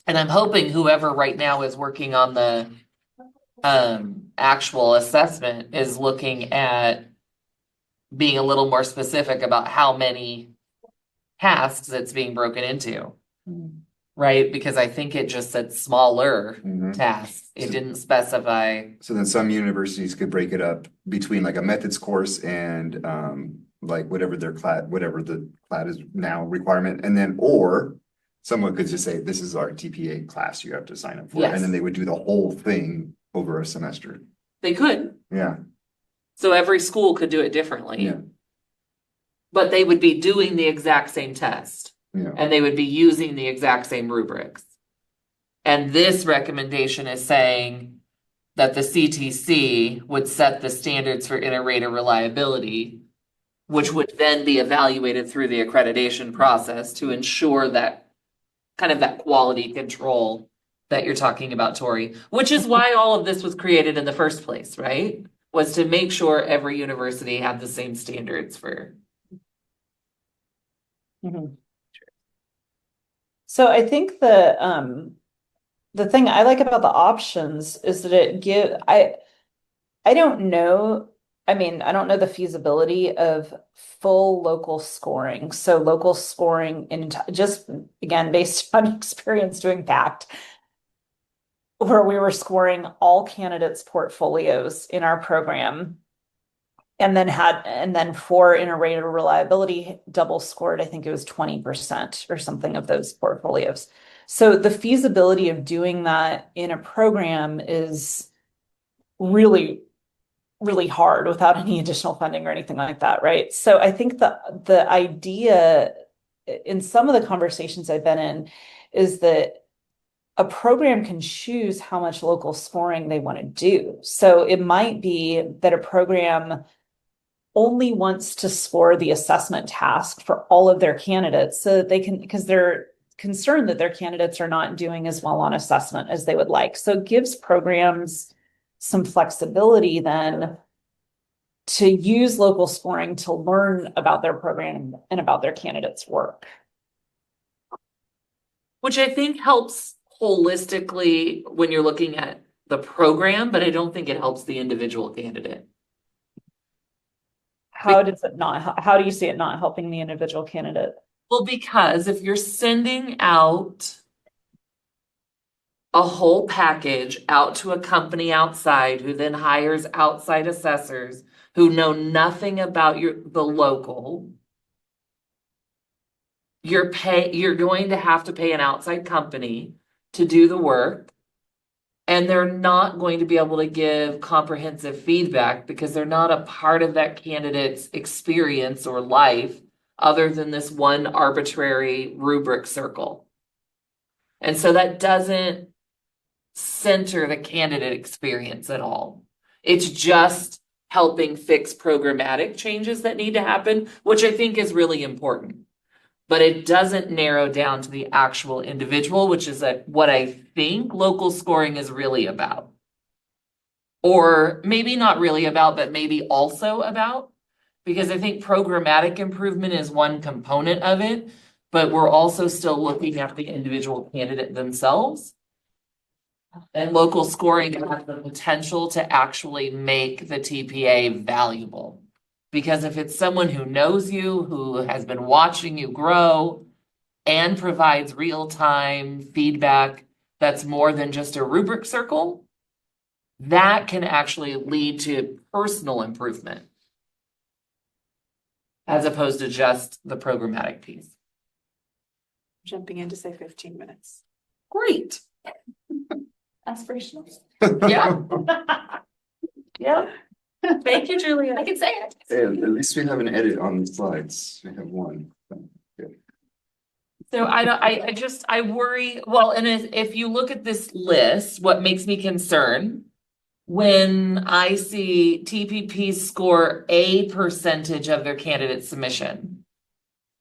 and I'm hoping whoever right now is working on the actual assessment is looking at being a little more specific about how many tasks it's being broken into, Mhm. right? Because I think it just said smaller Mhm. tasks. It didn't specify. So then some universities could break it up between like a methods course and like whatever their class, whatever the class is now requirement, and then or someone could just say, this is our TPA class you have to sign up for, Yes. and then they would do the whole thing over a semester. They could. Yeah, So every school could do it differently. yeah, But they would be doing the exact same test yeah. and they would be using the exact same rubrics. And this recommendation is saying that the CTC would set the standards for inter-rater reliability, which would then be evaluated through the accreditation process to ensure that kind of that quality control that you're talking about, Tori, which is why all of this was created in the first place, right? Was to make sure every university had the same standards for. Mhm. So I think the thing I like about the options is that I don't know, I mean, I don't know the feasibility of full local scoring. So local scoring in just again based on experience doing PACT, where we were scoring all candidates' portfolios in our program. And then for inter-rater reliability, double scored, I think it was 20% or something of those portfolios. So the feasibility of doing that in a program is really, really hard without any additional funding or anything like that, right? So I think the idea in some of the conversations I've been in is that a program can choose how much local scoring they want to do. So it might be that a program only wants to score the assessment task for all of their candidates so that they can, because they're concerned that their candidates are not doing as well on assessment as they would like. So it gives programs some flexibility then to use local scoring to learn about their program and about their candidates' work. Which I think helps holistically when you're looking at the program, but I don't think it helps the individual candidate. How does it not, how do you see it not helping the individual candidate? Well, because if you're sending out a whole package out to a company outside who then hires outside assessors who know nothing about the local, you're going to have to pay an outside company to do the work. And they're not going to be able to give comprehensive feedback because they're not a part of that candidate's experience or life other than this one arbitrary rubric circle. And so that doesn't center the candidate experience at all. It's just helping fix programmatic changes that need to happen, which I think is really important. but it doesn't narrow down to the actual individual, which is what I think local scoring is really about. Or maybe not really about, but maybe also about. Because I think programmatic improvement is one component of it, but we're also still looking at the individual candidate themselves. And local scoring has the potential to actually make the TPA valuable. Because if it's someone who knows you, who has been watching you grow, and provides real-time feedback that's more than just a rubric circle, that can actually lead to personal improvement as opposed to just the programmatic piece. Jumping in to say 15 minutes. Great. Aspirational. Yeah. Yeah. Thank you, Julia. I can say it. Hey, at least we have an edit on the slides. We have one. Good. So I worry, well, and if you look at this list, what makes me concerned when I see TPP score a percentage of their candidate submission,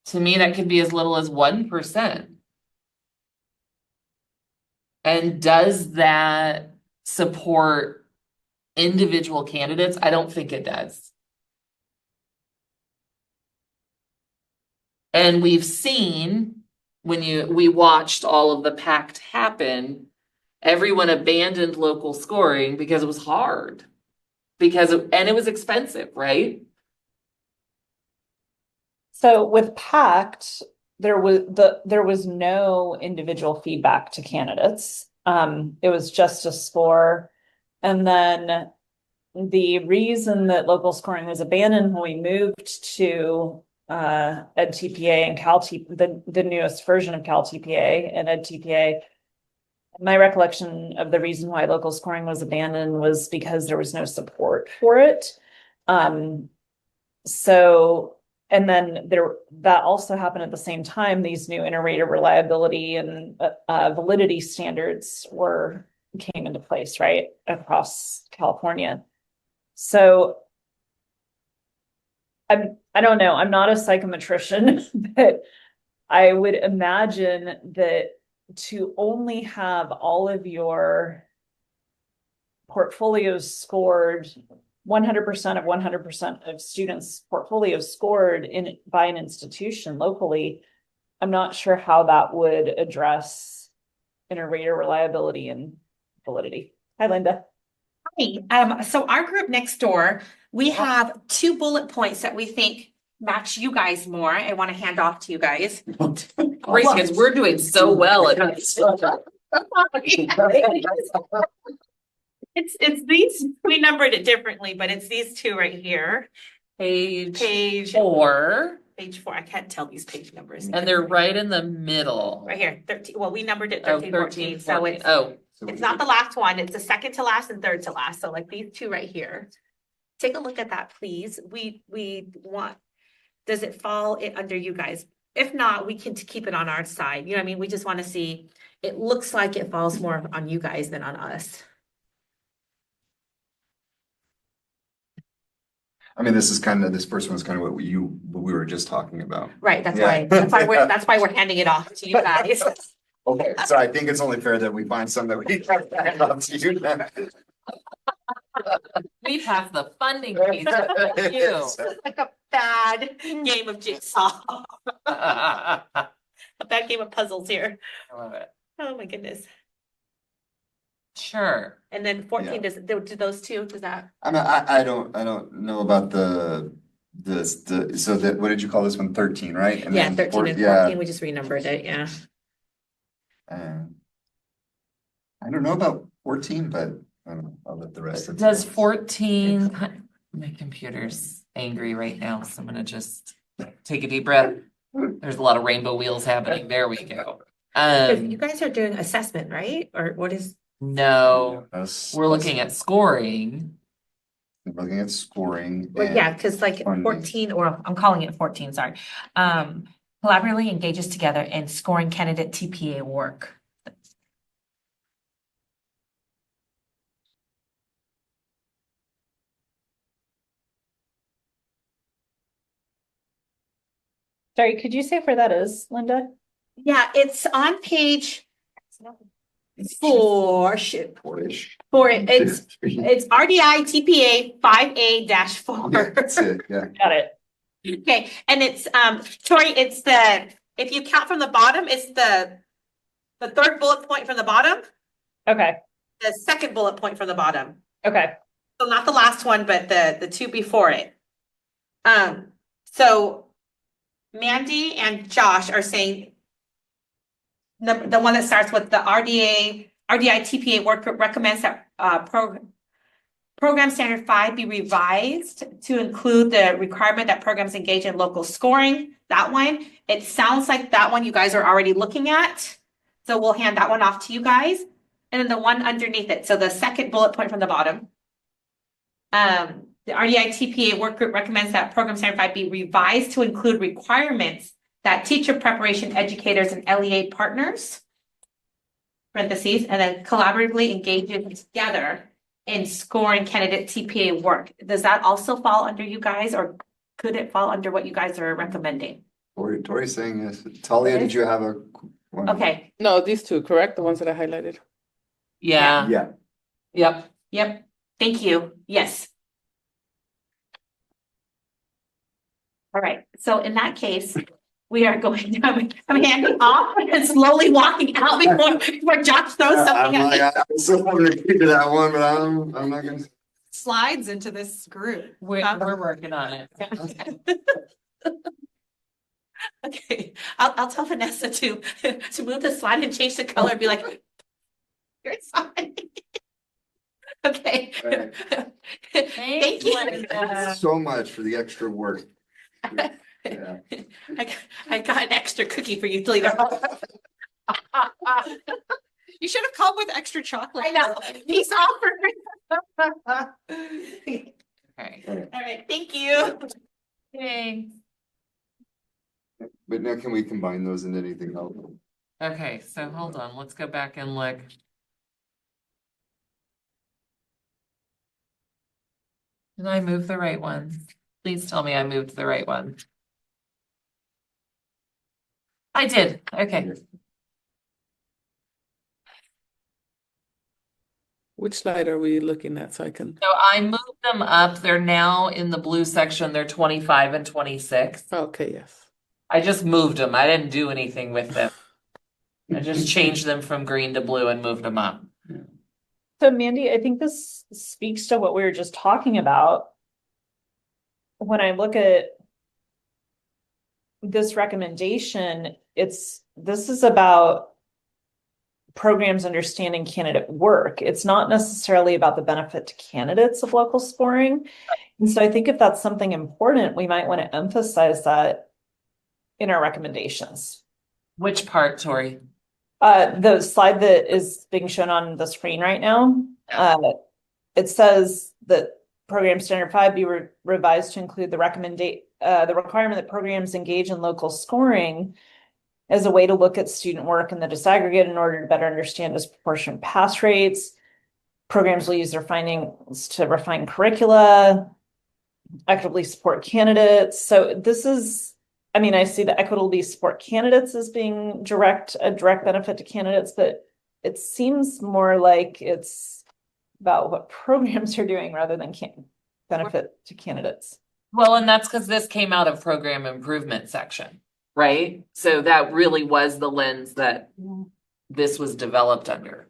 to me, that could be as little as 1%. And does that support individual candidates? I don't think it does. And we've seen when we watched all of the pact happen, everyone abandoned local scoring because it was hard. And it was expensive, right? So with PACT, there was no individual feedback to candidates. It was just a score. And then the reason that local scoring was abandoned when we moved to EdTPA and the newest version of CalTPA and EdTPA, my recollection of the reason why local scoring was abandoned was because there was no support for it. And then that also happened at the same time. These new inter-rater reliability and validity standards came into place, right, across California. So I don't know. I'm not a psychometrician, but I would imagine that to only have all of your portfolios scored 100% of 100% of students' portfolios scored by an institution locally, I'm not sure how that would address inter-rater reliability and validity. Hi, Linda. Hi. So our group next door, we have 2 bullet points that we think match you guys more. I want to hand off to you guys. Great, because we're doing so well at It's these, we numbered it differently, but it's these 2 right here. page 4, Page 4. I can't tell these page numbers. and they're right in the middle. Right here, 13. Well, we numbered it Oh, 13, 13, 14. So 14. it's Oh, it's not the last one. It's the second to last and third to last. So like these 2 right here. Take a look at that, please. We want, does it fall under you guys? If not, we can keep it on our side. You know what I mean? We just want to see, it looks like it falls more on you guys than on us. I mean, this first one was kind of what we were just talking about. Right, that's Yeah. why, that's why we're handing it off to you guys. Okay, so I think it's only fair that we find some that we can hand off to you then. we passed the funding piece. Thank you. It's like a bad game of jigsaw, I a bad game of puzzles here. love it. Oh my goodness. Sure. And then 14, Yeah. do those 2, does that? I mean, I don't know about so that, what did you call this one? 13, right? And Yeah, then 13 and 14, yeah. we just renumbered it, yeah. I don't know about 14, but I don't know. I'll let the rest of Does 14, my computer's angry right now, so I'm gonna just take a deep breath. There's a lot of rainbow wheels happening. There we go. You guys are doing assessment, right? Or what is? No, us. we're looking at scoring. We're looking at scoring. Well, yeah, because like funding. 14, or I'm calling it 14, sorry. Collaboratively engages together in scoring candidate TPA work. Sorry, could you say where that is, Linda? Yeah, it's on page 4. Shoot. Four-ish. It's RDI TPA 5A-4. Yeah, that's it, yeah. Got it. Okay, and it's Tori, it's if you count from the bottom, it's the third bullet point from the bottom, Okay. the second bullet point from the bottom. Okay. So not the last one, but the two before it. So Mandy and Josh are saying the one that starts with the RDI TPA work group recommends that program standard 5 be revised to include the requirement that programs engage in local scoring. That one, it sounds like that one you guys are already looking at. So we'll hand that one off to you guys. And then the one underneath it, so the second bullet point from the bottom. The RDI TPA work group recommends that program standard 5 be revised to include requirements that teacher preparation educators and LEA partners, parentheses, and then collaboratively engages together in scoring candidate TPA work. Does that also fall under you guys, or could it fall under what you guys are recommending? Tori's saying yes. Talia, did you have a one? Okay. No, these two, correct? The ones that I highlighted. Yeah, Yeah. Yep. Thank you. Yes. All right. So in that case, we are going to, I'm handing off and slowly walking out before Josh throws I'm something at like, me. I'm still wanting to keep to that one, but I'm not gonna. Slides into this group. we're working on it. Okay, I'll tell Vanessa to move the slide and change the color and be like, you're fine. Okay. Right. Thank you. Thanks so much for the extra work. Yeah. I got an extra cookie for you later. You should have come with extra chocolate. I know, he's offered. Okay. All right, thank you. Thanks. But now can we combine those into anything else? Okay, so hold on, let's go back and look. Did I move the right one? Please tell me I moved the right one. I did, okay. Which slide are we looking at so I can? So I moved them up. They're now in the blue section. They're 25 and 26. Okay, yes. I just moved them. I didn't do anything with them. I just changed them from green to blue and moved them up. So Mandy, I think this speaks to what we were just talking about. When I look at this recommendation, this is about programs understanding candidate work. It's not necessarily about the benefit to candidates of local scoring. And so I think if that's something important, we might want to emphasize that in our recommendations. Which part, Tori? The slide that is being shown on the screen right now, it says that program standard 5 be revised to include the requirement that programs engage in local scoring as a way to look at student work in the disaggregate in order to better understand disproportionate pass rates. Programs will use their findings to refine curricula, equitably support candidates. So this is, I mean, I see the equitably support candidates as being a direct benefit to candidates, but it seems more like it's about what programs are doing rather than benefit to candidates. Well, and that's because this came out of program improvement section, right? So that really was the lens that this was developed under.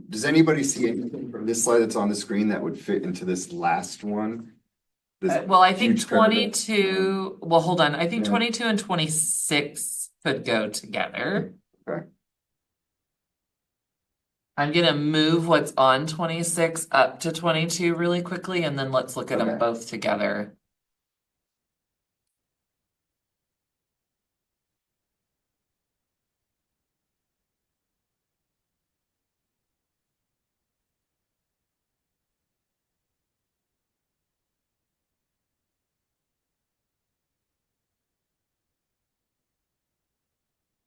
Does anybody see anything from this slide that's on the screen that would fit into this last one? This Well, I think huge paragraph. 22, well, hold on. I think Yeah. 22 and 26 could go together. Okay. I'm gonna move what's on 26 up to 22 really quickly, and then let's look at them Okay. both together.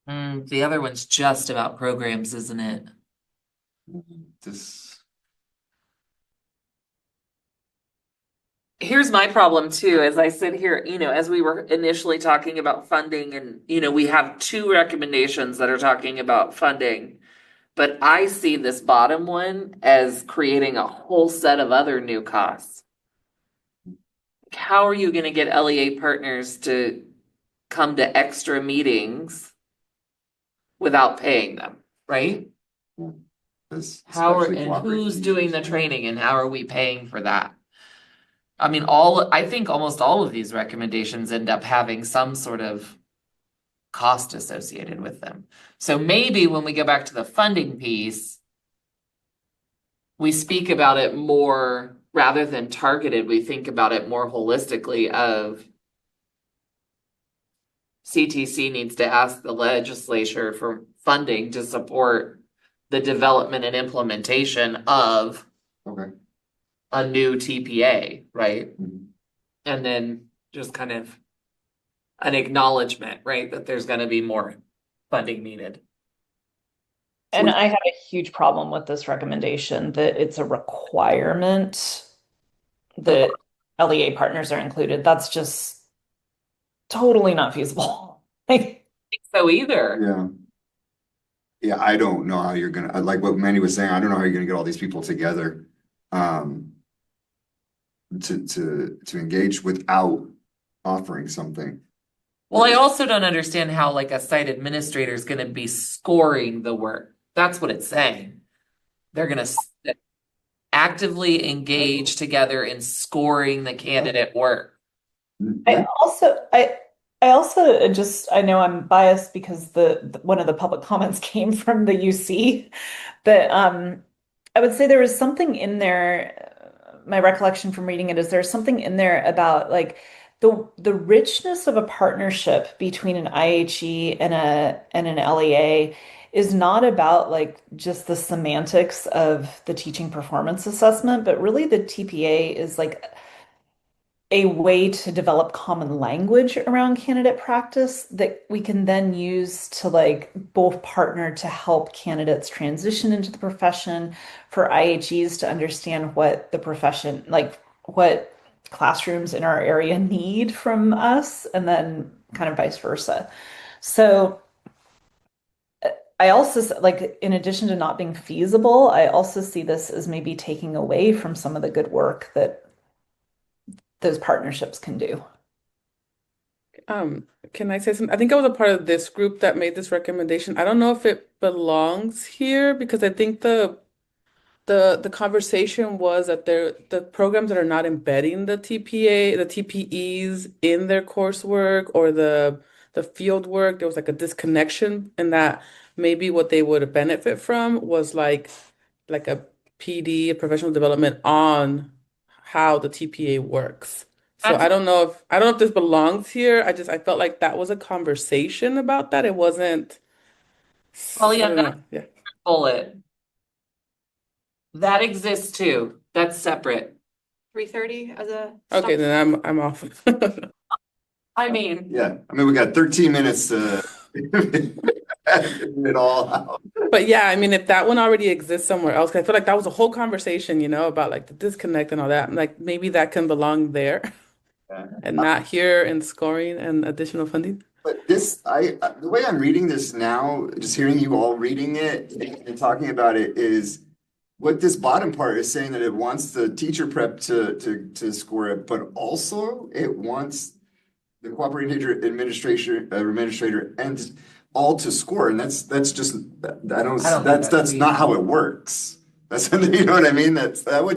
The other one's just about programs, isn't it? This, Here's my problem too, as I sit here, as we were initially talking about funding and, we have two recommendations that are talking about funding. But I see this bottom one as creating a whole set of other new costs. How are you gonna get LEA partners to come to extra meetings without paying them, right? this How are, especially and cooperative who's doing the teachers. training and how are we paying for that? I mean, I think almost all of these recommendations end up having some sort of cost associated with them. So maybe when we go back to the funding piece, we speak about it more rather than targeted, we think about it more holistically of CTC needs to ask the legislature for funding to support the development and implementation of Okay. a new TPA, right? Mhm. And then just kind of an acknowledgement, right, that there's going to be more funding needed. And I have a huge problem with this recommendation that it's a requirement that LEA partners are included. That's just totally not feasible. Like, So either. Yeah. Yeah, I don't know how you're gonna, like what Manny was saying, I don't know how you're gonna get all these people together. To engage without offering something. Well, I also don't understand how like a site administrator is going to be scoring the work. That's what it's saying. They're going to actively engage together in scoring the candidate work. I also I also just I know I'm biased because one of the public comments came from the UC, but I would say there was something in there. My recollection from reading it is there's something in there about like the richness of a partnership between an IHE and an LEA is not about like just the semantics of the teaching performance assessment, but really the TPA is like a way to develop common language around candidate practice that we can then use to like both partner to help candidates transition into the profession, for IHEs to understand what the profession, like what classrooms in our area need from us, and then kind of vice versa. So I also like, in addition to not being feasible, I also see this as maybe taking away from some of the good work that those partnerships can do. Can I say something? I think I was a part of this group that made this recommendation. I don't know if it belongs here because I think the conversation was that the programs that are not embedding the TPA, the TPEs in their coursework or the field work, there was like a disconnection, and that maybe what they would benefit from was like a PD, a professional development on how the TPA works. So That's I don't know if this belongs here. I felt like that was a conversation about that. It wasn't, probably I a don't know. Yeah. bullet. That exists too. That's separate. 3:30 as a Okay, stop. then I'm off. I mean, Yeah, I mean, we got 13 minutes to figure it all out. But yeah, I mean, if that one already exists somewhere else, 'cause I feel like that was a whole conversation, about like the disconnect and all that. Like maybe that can belong there Yeah. and not here in scoring and additional funding. But this, the way I'm reading this now, just hearing you all reading it and talking about it is what this bottom part is saying that it wants the teacher prep to score it, but also it wants the cooperating teacher administrator and all to score, and that's just I don't I don't think that's that's not how it works. That's you know what I mean. That's going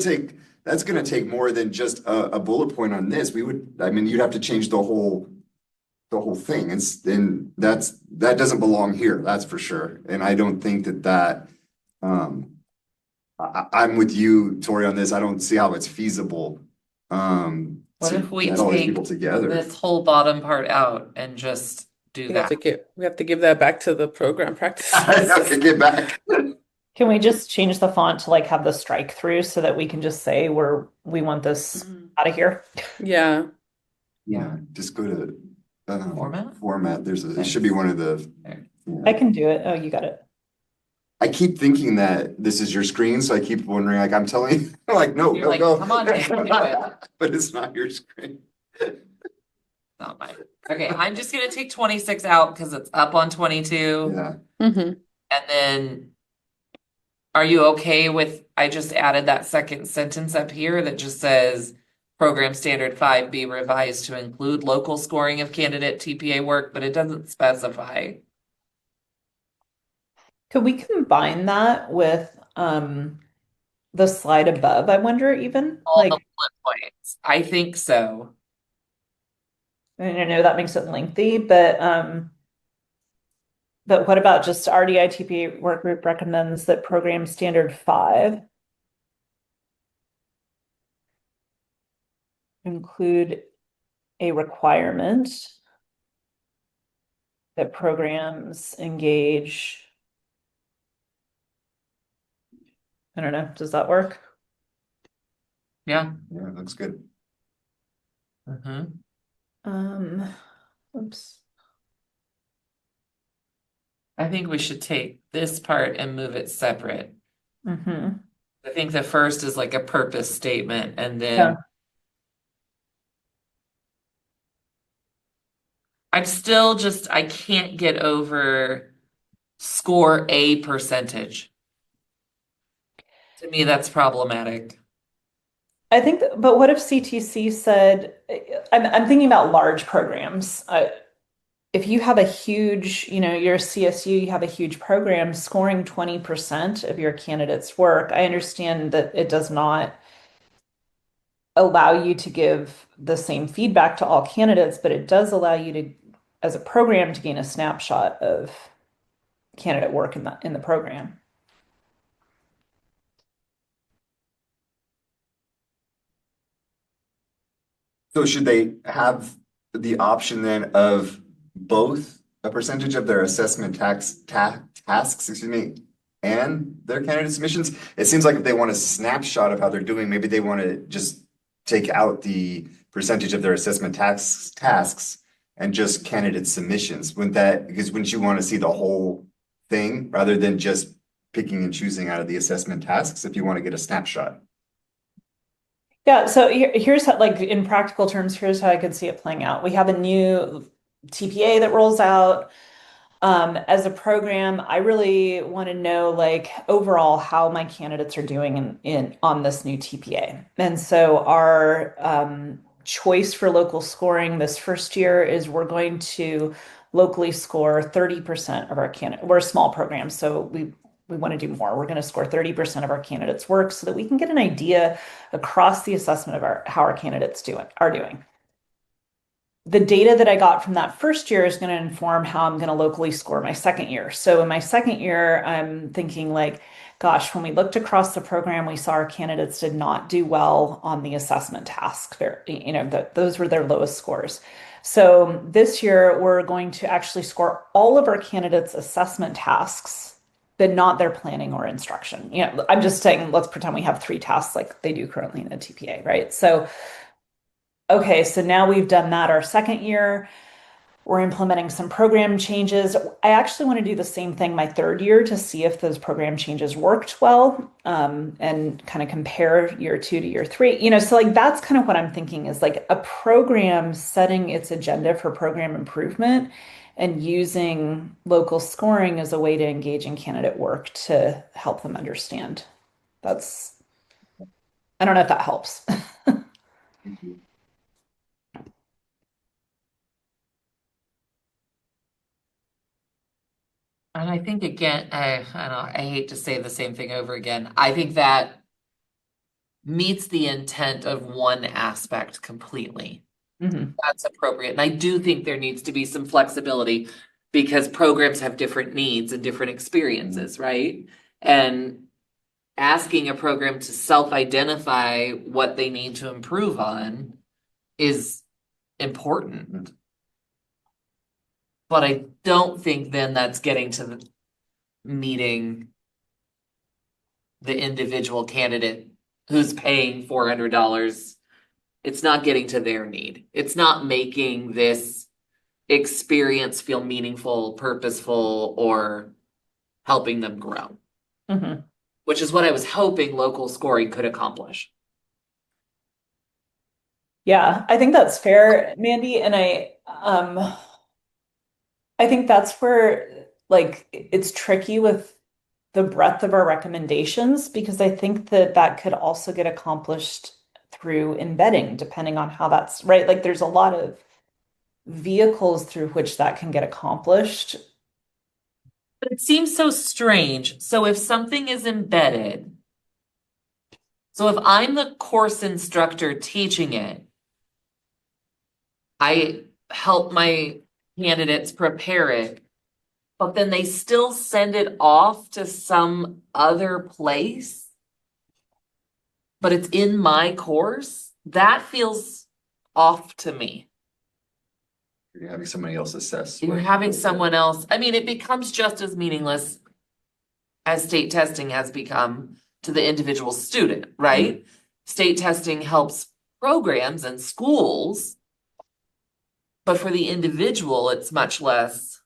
to take more than just a bullet point on this. I mean you'd have to change the whole thing. And that doesn't belong here. That's for sure. And I don't think that I'm with you, Tori, on this. I don't see how it's feasible. what To if we get all these take people together. this whole bottom part out and just do that? We have to give that back to the program I practices. have to get back. Can we just change the font to like have the strike through so that we can just say we want this out of here? Yeah. Yeah, just go to Format? Format. It should be one of the I can do it. Oh, you got it. I keep thinking that this is your screen, so I keep wondering, like, I'm telling you, like, no, You're go, like, go. come on, Dan, do it. But it's not your screen. Not mine. Okay, I'm just gonna take 26 out because it's up on 22. Yeah. Mhm. And then, are you okay with, I just added that second sentence up here that just says, Program Standard 5 be revised to include local scoring of candidate TPA work, but it doesn't specify. Could we combine that with the slide above, I wonder even? All the Like, bullet points. I think so. I know that makes it lengthy, but what about just RDITP work group recommends that program standard 5 include a requirement that programs engage. I don't know, does that work? Yeah. Yeah, looks good. Mhm. Oops. I think we should take this part and move it separate. Mm-hmm. I think the first is like a purpose statement, and then Yeah. I'm still just, I can't get over score a percentage. To me, that's problematic. I think, but what if CTC said, I'm thinking about large programs. If you have a huge, you're a CSU, you have a huge program scoring 20% of your candidate's work. I understand that it does not allow you to give the same feedback to all candidates, but it does allow you to, as a program, to gain a snapshot of candidate work in the program. So should they have the option then of both a percentage of their assessment tasks, excuse me, and their candidate submissions? It seems like if they want a snapshot of how they're doing, maybe they want to just take out the percentage of their assessment tasks and just candidate submissions. Wouldn't you want to see the whole thing rather than just picking and choosing out of the assessment tasks if you want to get a snapshot? Yeah, so here's how, like in practical terms, here's how I could see it playing out. We have a new TPA that rolls out. As a program, I really want to know like overall how my candidates are doing in on this new TPA. And so our choice for local scoring this first year is we're going to locally score 30% of our candidate. We're a small program, so we want to do more. We're going to score 30% of our candidates' work so that we can get an idea across the assessment of how our candidates are doing. The data that I got from that first year is going to inform how I'm going to locally score my second year. So in my second year, I'm thinking like, gosh, when we looked across the program, we saw our candidates did not do well on the assessment task. Those were their lowest scores. So this year, we're going to actually score all of our candidates' assessment tasks, but not their planning or instruction. I'm just saying, let's pretend we have 3 tasks like they do currently in the TPA, right? So okay, so now we've done that our second year. We're implementing some program changes. I actually want to do the same thing my third year to see if those program changes worked well, and kind of compare year 2 to year 3. So like that's kind of what I'm thinking is like a program setting its agenda for program improvement and using local scoring as a way to engage in candidate work to help them understand. That's, I don't know if that helps. And I think again, I don't know, I hate to say the same thing over again. I think that meets the intent of one aspect completely. Mhm. That's appropriate. And I do think there needs to be some flexibility because programs have different needs and different experiences, right? And asking a program to self-identify what they need to improve on is important. But I don't think then that's getting to the meeting the individual candidate who's paying $400. It's not getting to their need. It's not making this experience feel meaningful, purposeful, or helping them grow, Mhm. which is what I was hoping local scoring could accomplish. Yeah, I think that's fair, Mandy. And I think that's where like it's tricky with the breadth of our recommendations because I think that that could also get accomplished through embedding, depending on how that's right. Like there's a lot of vehicles through which that can get accomplished. But it seems so strange. So if something is embedded, so if I'm the course instructor teaching it, I help my candidates prepare it, but then they still send it off to some other place, but it's in my course. That feels off to me. You're having somebody else assess. You're having someone else, I mean, it becomes just as meaningless as state testing has become to the individual student, right? State testing helps programs and schools, but for the individual, it's much less.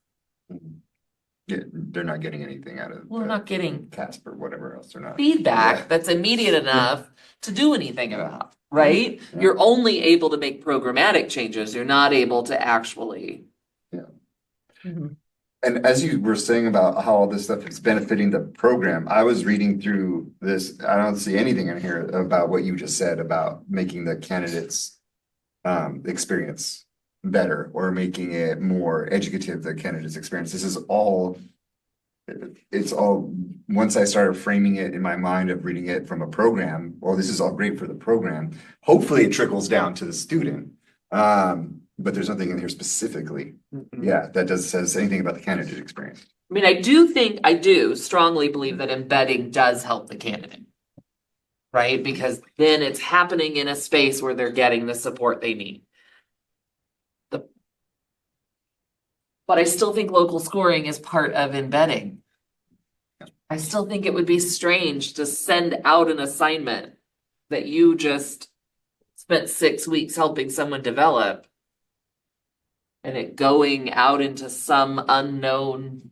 Yeah, they're not getting anything out of Well, not getting CASP or whatever else. They're not. feedback Yeah. that's immediate enough to do anything about, right? Yeah. You're only able to make programmatic changes. You're not able to actually. Mhm. And as you were saying about how all this stuff is benefiting the program, I was reading through this. I don't see anything in here about what you just said about making the candidates experience better or making it more educative, the candidates experience. This is all, it's all, once I started framing it in my mind of reading it from a program, well, this is all great for the program. Hopefully it trickles down to the student. But there's nothing in here specifically. Yeah, that says anything about the candidate experience. I mean, I do strongly believe that embedding does help the candidate. Right? Because then it's happening in a space where they're getting the support they need. But I still think local scoring is part of embedding. I still think it would be strange to send out an assignment that you just spent 6 weeks helping someone develop and it going out into some unknown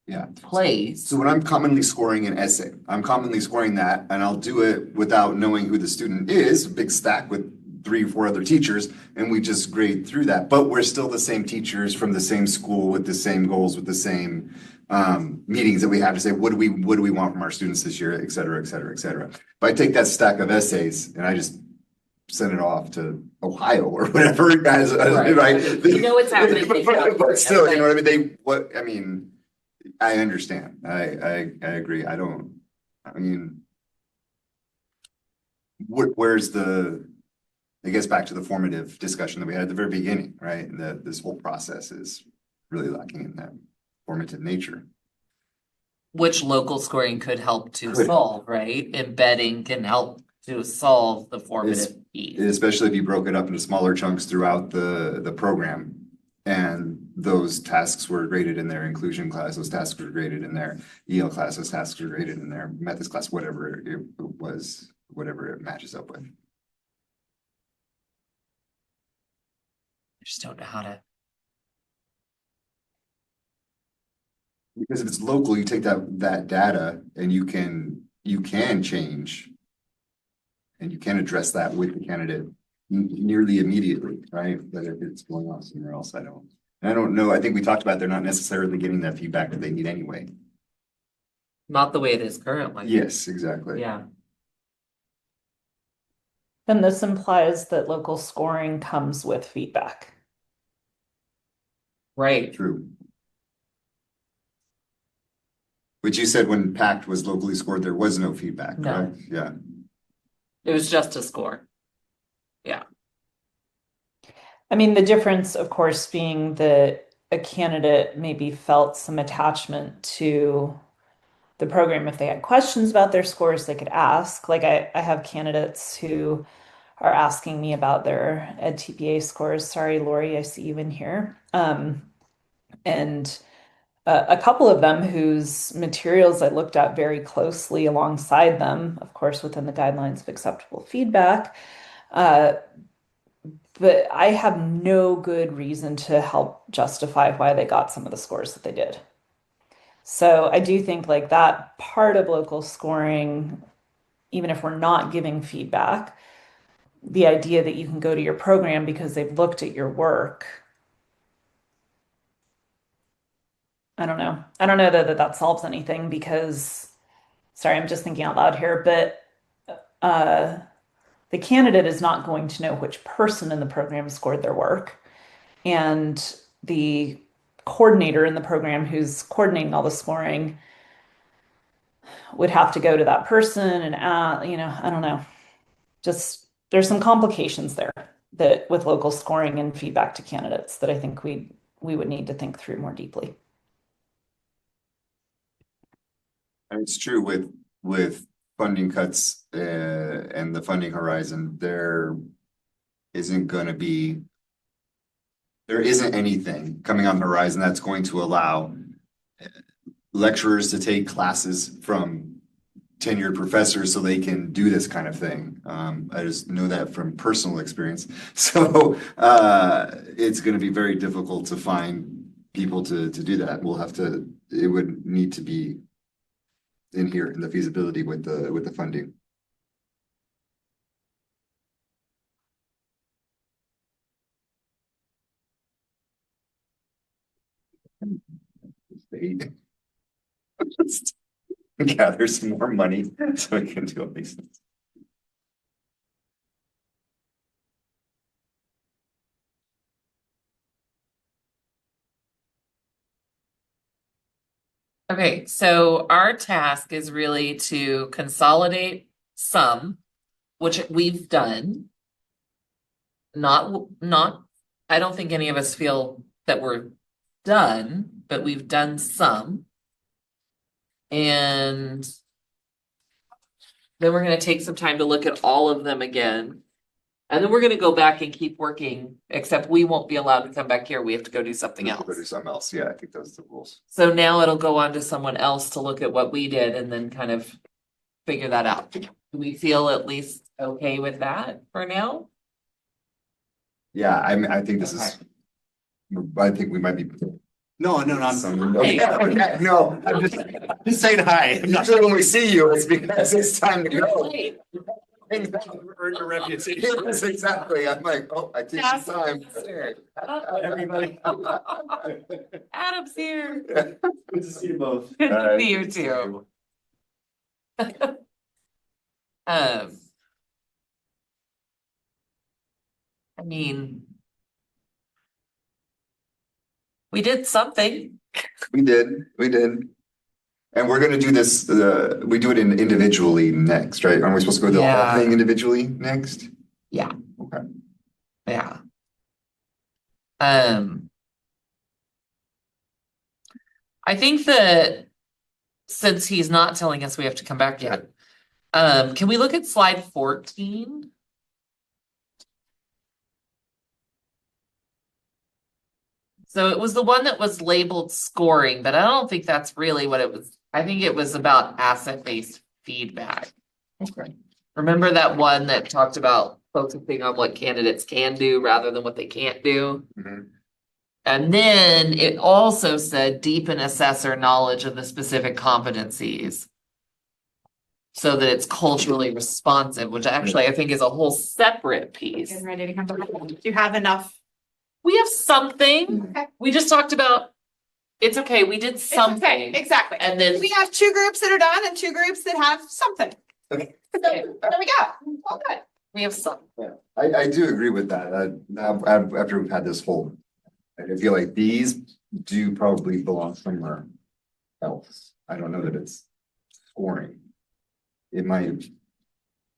Yeah. place. So when I'm commonly scoring an essay, I'm commonly scoring that and I'll do it without knowing who the student is, a big stack with 3 or 4 other teachers, and we just grade through that. But we're still the same teachers from the same school with the same goals, with the same meetings that we have to say, what do we want from our students this year, et cetera, et cetera, et cetera. If I take that stack of essays and I just send it off to Ohio or whatever, guys, right? You know what's happening. But still, you know what I mean? I mean, I understand. I agree. I mean, where's I guess back to the formative discussion that we had at the very beginning, right? And that this whole process is really lacking in that formative nature. Which local scoring could help to Could. solve, right? Embedding can help to solve the formative piece. Especially if you broke it up into smaller chunks throughout the program. And those tasks were graded in their inclusion class, those tasks were graded in their EL class, those tasks were graded in their methods class, whatever it was, whatever it matches up with. I just don't know how to. Because if it's local, you take that data and you can change and you can address that with the candidate nearly immediately, right? But if it's going on somewhere else, I don't know. I think we talked about they're not necessarily getting that feedback that they need anyway. Not the way it is currently. Yes, exactly. Yeah. Then this implies that local scoring comes with feedback. Right. True. Which you said when PACT was locally scored, there was no feedback, No. correct? Yeah. It was just a score. Yeah. I mean, the difference, of course, being that a candidate maybe felt some attachment to the program. If they had questions about their scores, they could ask. Like I have candidates who are asking me about their ed TPA scores. Sorry, Lori, I see you in here. And a couple of them whose materials I looked at very closely alongside them, of course, within the guidelines of acceptable feedback, but I have no good reason to help justify why they got some of the scores that they did. So I do think like that part of local scoring, even if we're not giving feedback, the idea that you can go to your program because they've looked at your work. I don't know. I don't know that solves anything because, sorry, I'm just thinking out loud here, but uh, the candidate is not going to know which person in the program scored their work. And the coordinator in the program who's coordinating all the scoring would have to go to that person and, I don't know. Just there's some complications there that with local scoring and feedback to candidates that I think we would need to think through more deeply. And it's true with funding cuts and the funding horizon, isn't gonna be there isn't anything coming on the horizon that's going to allow lecturers to take classes from tenured professors so they can do this kind of thing. I just know that from personal experience. So it's going to be very difficult to find people to do that. It would need to be in here in the feasibility with the funding. State. Gather some more money so we can do all these things. Okay, so our task is really to consolidate some, which we've done. Not, I don't think any of us feel that we're done, but we've done some. And then we're gonna take some time to look at all of them again. And then we're gonna go back and keep working, except we won't be allowed to come back here. We have to go do something We'll go do else. something else. Yeah, I think those are the rules. So now it'll go on to someone else to look at what we did and then kind of figure that out. Do we feel at least okay with that for now? Yeah, I think this is. I think we might be. No, Okay, okay, no, I'm just saying hi. Usually when we see you, it's because it's time to go. earn your reputation. Yes, exactly. I'm like, oh, I take some time. Everybody. Adam's here. Good to see you both. Good to see you Good to see too. you. I mean, we did something. We did. And we're gonna do this, we do it individually next, right? Aren't we supposed to go to the whole Yeah. thing individually next? Yeah. Okay. Yeah. I think that since he's not telling us we have to come back yet, can we look at slide 14? So it was the one that was labeled scoring, but I don't think that's really what it was. I think it was about asset-based feedback. Okay. Remember that one that talked about focusing on what candidates can do rather than what they can't do? Mhm. And then it also said deepen assessor knowledge of the specific competencies so that it's culturally responsive, which actually I think is a whole separate piece. Getting ready to come back. Do you have enough? We have something. Okay. We just talked about, it's okay, we did It's okay, something. exactly. And then We have 2 groups that are done and 2 groups that have something. Okay. So there we go. All good. we have some. Yeah, I do agree with that. After we've had this whole, I feel like these do probably belong somewhere else. I don't know that it's scoring. It might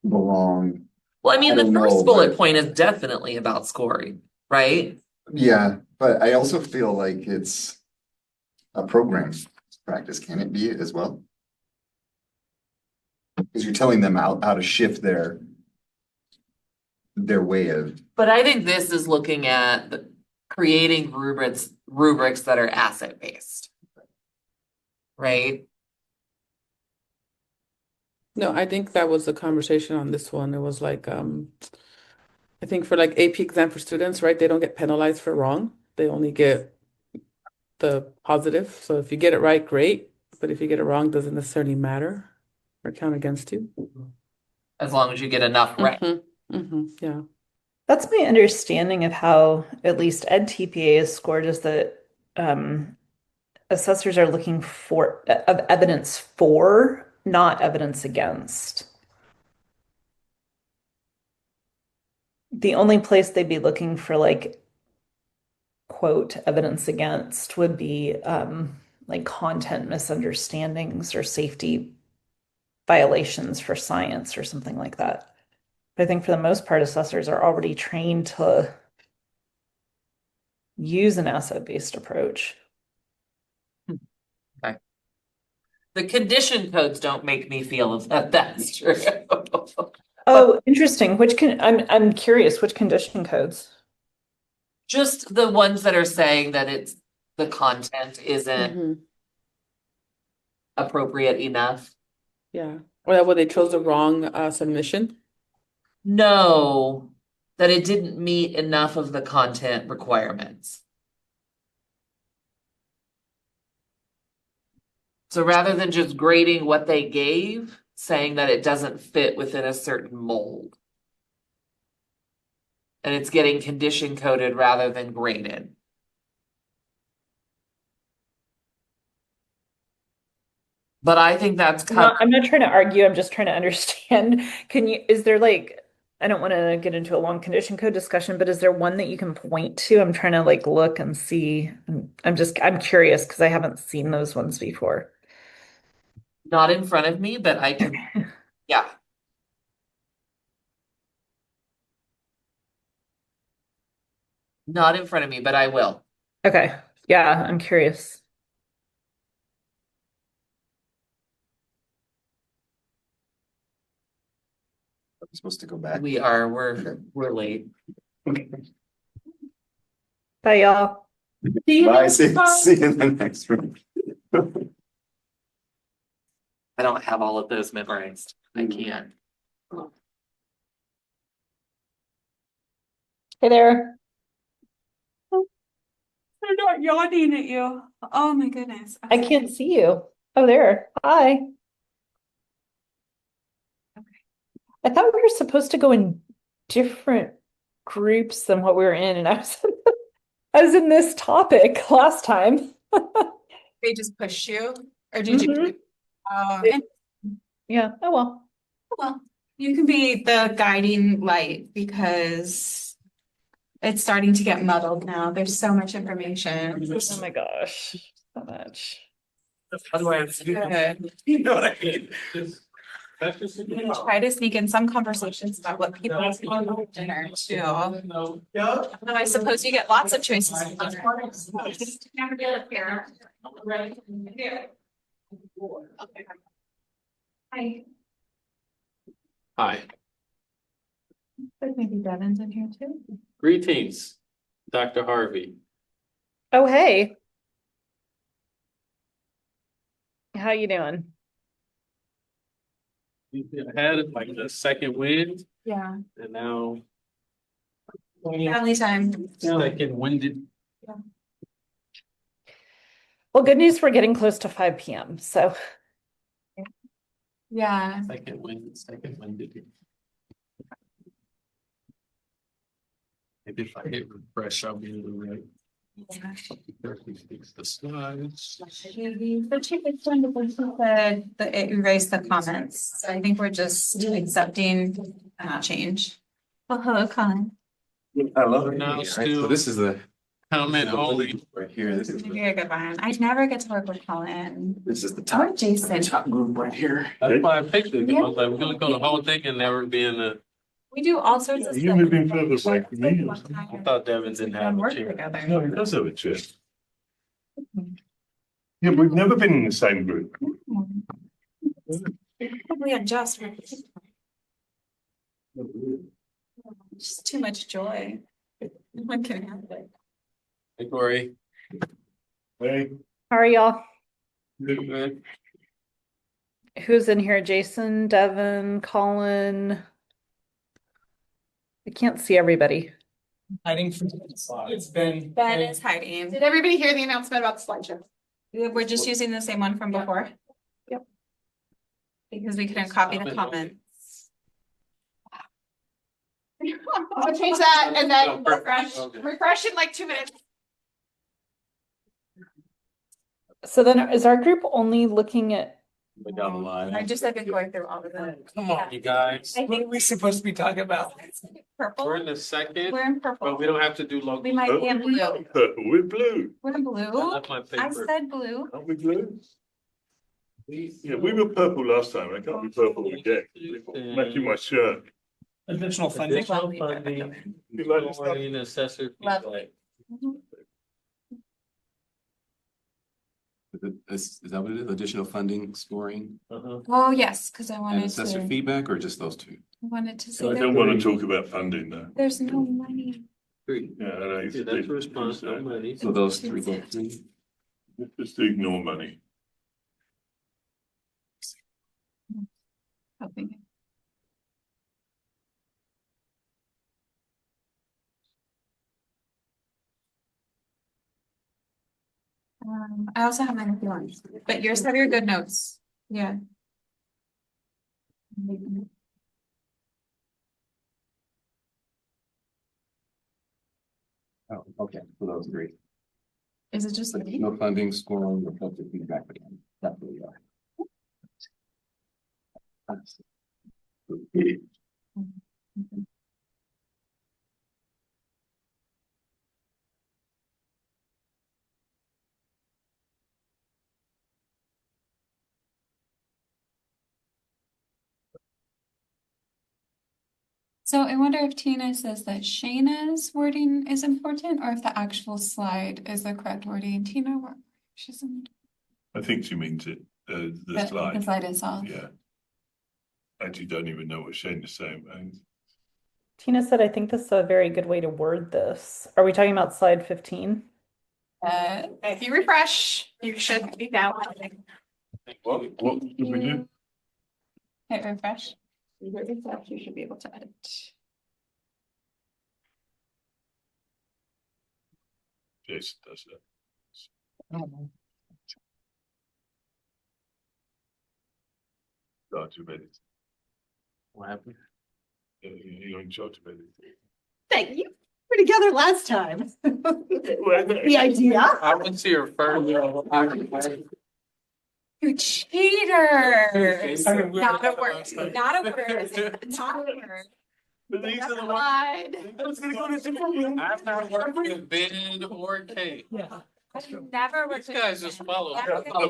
belong, Well, I mean, I the don't first know, bullet but- point is definitely about scoring, right? yeah, but I also feel like it's a program practice. Can it be as well? Because you're telling them how to shift their way of, But I think this is looking at creating rubrics that are asset based. Right? No, I think that was the conversation on this one. It was like, I think for like AP exam for students, right? They don't get penalized for wrong. They only get the positive. So if you get it right, great. But if you get it wrong, doesn't necessarily matter or count against you. As long as you get enough right. Yeah. That's my understanding of how at least Ed TPA is scored is that assessors are looking for of evidence for, not evidence against. The only place they'd be looking for like quote evidence against would be like content misunderstandings or safety violations for science or something like that. But I think for the most part, assessors are already trained to use an asset-based approach. Okay. The condition codes don't make me feel that that's true. Oh, interesting. I'm curious, which condition codes? Just the ones that are saying that it's the content isn't Hmm. appropriate enough. Yeah. Or well, they chose the wrong submission. No, that it didn't meet enough of the content requirements. So rather than just grading what they gave, saying that it doesn't fit within a certain mold. And it's getting condition coded rather than graded. But I think that's I'm not trying to argue, I'm just trying to understand. Is there like, I don't want to get into a long condition code discussion, but is there one that you can point to? I'm trying to like look and see. I'm curious because I haven't seen those ones before. not in front of me, but I can, yeah. Not in front of me, but I will. Okay. Yeah, I'm curious. I'm supposed to go back. We're late. Bye, y'all. Bye, see you in the next room. I don't have all of those memorized. I can't. Hey there. They're not yawning at you. Oh my goodness. I can't see you. Oh, there. Hi. I thought we were supposed to go in different groups than what we were in, and I was in this topic last time. They just pushed you, or did you? Mhm. And Yeah. Oh well. well, you can be the guiding light because it's starting to get muddled now. There's so much information. Oh my gosh. So much. Good. You know what I mean? I'm gonna try to sneak in some conversations about what people are eating for dinner too. Although I suppose you get lots of choices for dinner. Never be able to hear. Right. Okay. Hi. Hi, Maybe Devin's in here too. greetings, Dr. Harvey. Oh, hey. How you doing? We had like the second wind Yeah. and now Family time. second winded. Well, good news, we're getting close to 5 p.m. So Yeah. Second winded. Maybe if I hit refresh, I'll be able to write. Fix the slides. The chief executive said that it erased the comments. So I think we're just accepting change. Oh, hello, Colin. I love it. Now Right, still- so this is the Comment only. right here. This is Maybe a good one. I never get to work with Colin. the Or Jason. top group right here. That's why I picked it. I was like, we're gonna go the whole thing and never be in the, We do all sorts of stuff. You living further away from me. I thought Devin didn't have a Work chair. together. No, he does have a chair. Yeah, but we've never been in the same group. Probably adjust. Just too much joy. What can happen? Hey, Corey. Hey, how are y'all? Good. Who's in here? Jason, Devin, Colin. I can't see everybody. Hiding from the slide. It's been. Ben is hiding. Did everybody hear the announcement about the slideshow? We're just using the same one from before. Yep. Because we couldn't copy the comments. I'll change that and then Refresh. refresh in like 2 minutes. So then is our group only looking at, We got a line. I just have been going through all of them. Come on, you guys. I What are think we supposed to be talking about? purple. We're in the second, We're in but purple. we don't have to do local. We might be in blue. Purple, we're blue. We're in I blue. left my I paper. said blue. Aren't we blue? Yeah, we were purple last time. I can't be purple again. Matching my shirt. Additional funding. Additional funding, You like this stuff? scoring, assessor Lovely. feedback. Mhm. Is that what it is? Additional funding, scoring, Oh, yes, because I and wanted assessor to, feedback, or just those two? say I don't want to talk about funding though. there's no money. Three. Yeah, I know. it's Yeah, that's big. a response, no money. So those three, both three? Just ignore money. Helping. I also have mine if you want, but yours have your good notes. Yeah. Oh, okay, so those three. Is it just me? Additional funding, scoring, reflective feedback again. That's what we are. So I wonder if Tina says that Shayna's wording is important or if the actual slide is the correct wording. Tina, what? She's in I think she means it, the the slide. slide itself. Yeah. Actually don't even know what Shane is saying. Tina said, I think this is a very good way to word this. Are we talking about slide 15? If you refresh, you should be now. What did we do? Hit refresh. You should be able to edit. Jason does that. Start to edit. What happened? You're in charge of editing. Thank you. We're together last time. The idea. I went to your first. You cheaters! I mean, Not a word, not a word, not a word. But these are the ones. Slide. I was gonna go to different. I've not worked with Ben or Kate. Yeah. I've never worked These with guys Ben. just follow.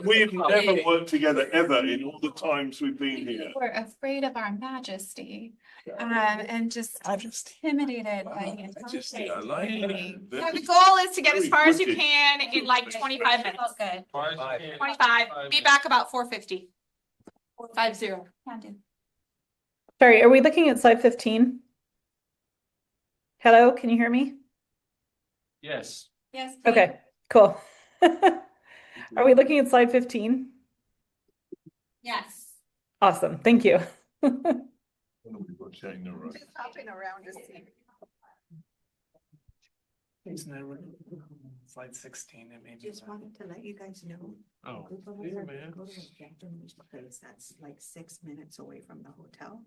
We've never worked together ever in all the times we've been here. We're afraid of our majesty, and just intimidated by the Majesty, I like intensity. that. So the goal is to get as Very far as you quickly. can in like 25 minutes. Oh, good. 25, be back about 4:50. 50. Can do. Sorry, are we looking at slide 15? Hello, can you hear me? Yes. Yes. Okay, cool. Are we looking at slide 15? Yes. Awesome, thank you. We've got Shane, all right. Hopping around to see. Slide 16, it may be. Just wanted to let you guys know. Oh, Group of us yeah, are man. gonna go to a Japanese place that's like 6 minutes away from the hotel.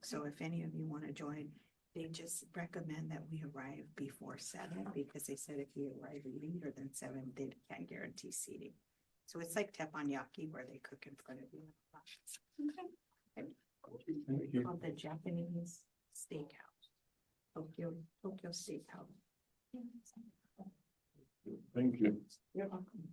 So if any of you want to join, they just recommend that we arrive before 7 because they said if we arrive later than 7, they can't guarantee seating. So it's like teppanyaki where they cook in front of you. It's called the Japanese Steakhouse. Tokyo Steakhouse. Thank you. You're welcome.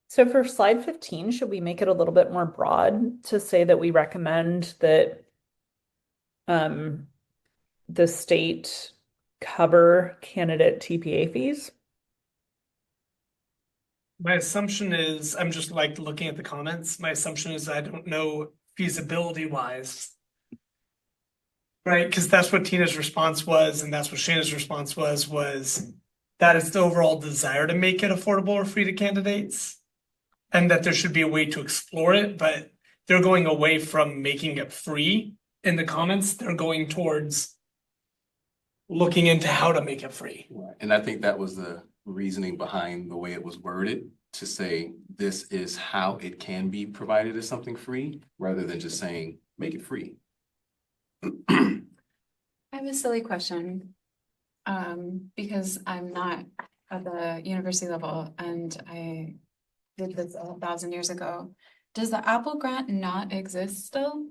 So for slide 15, should we make it a little bit more broad to say that we recommend that the state cover candidate TPA fees? My assumption is, I'm just like looking at the comments, my assumption is I don't know feasibility wise. Right, because that's what Tina's response was, and that's what Shannon's response was that it's the overall desire to make it affordable or free to candidates. And that there should be a way to explore it, but they're going away from making it free in the comments, they're going towards looking into how to make it free. And I think that was the reasoning behind the way it was worded, to say this is how it can be provided as something free, rather than just saying, make it free. I have a silly question. Because I'm not at the university level and I did this 1,000 years ago. Does the Apple grant not exist still?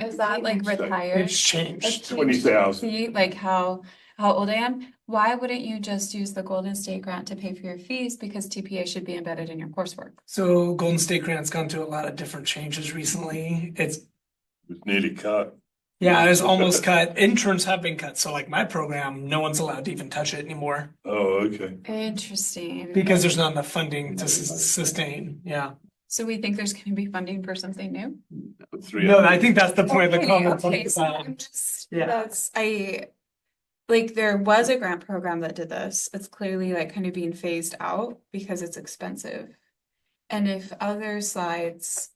Is that like retired? It's changed. 20,000. See, like how old I am? Why wouldn't you just use the Golden State grant to pay for your fees? Because TPA should be embedded in your coursework. So Golden State Grant's gone through a lot of different changes recently. It's Nearly cut. Yeah, it's almost cut. Interns have been cut. So like my program, no one's allowed to even touch it anymore Oh, okay. Interesting. because there's not enough funding to sustain. Yeah. So we think there's gonna be funding for something new? No, I think that's the point of the comment. Okay, so I'm just, Yeah. like, there was a grant program that did this. It's clearly like kind of being phased out because it's expensive. And if other slides,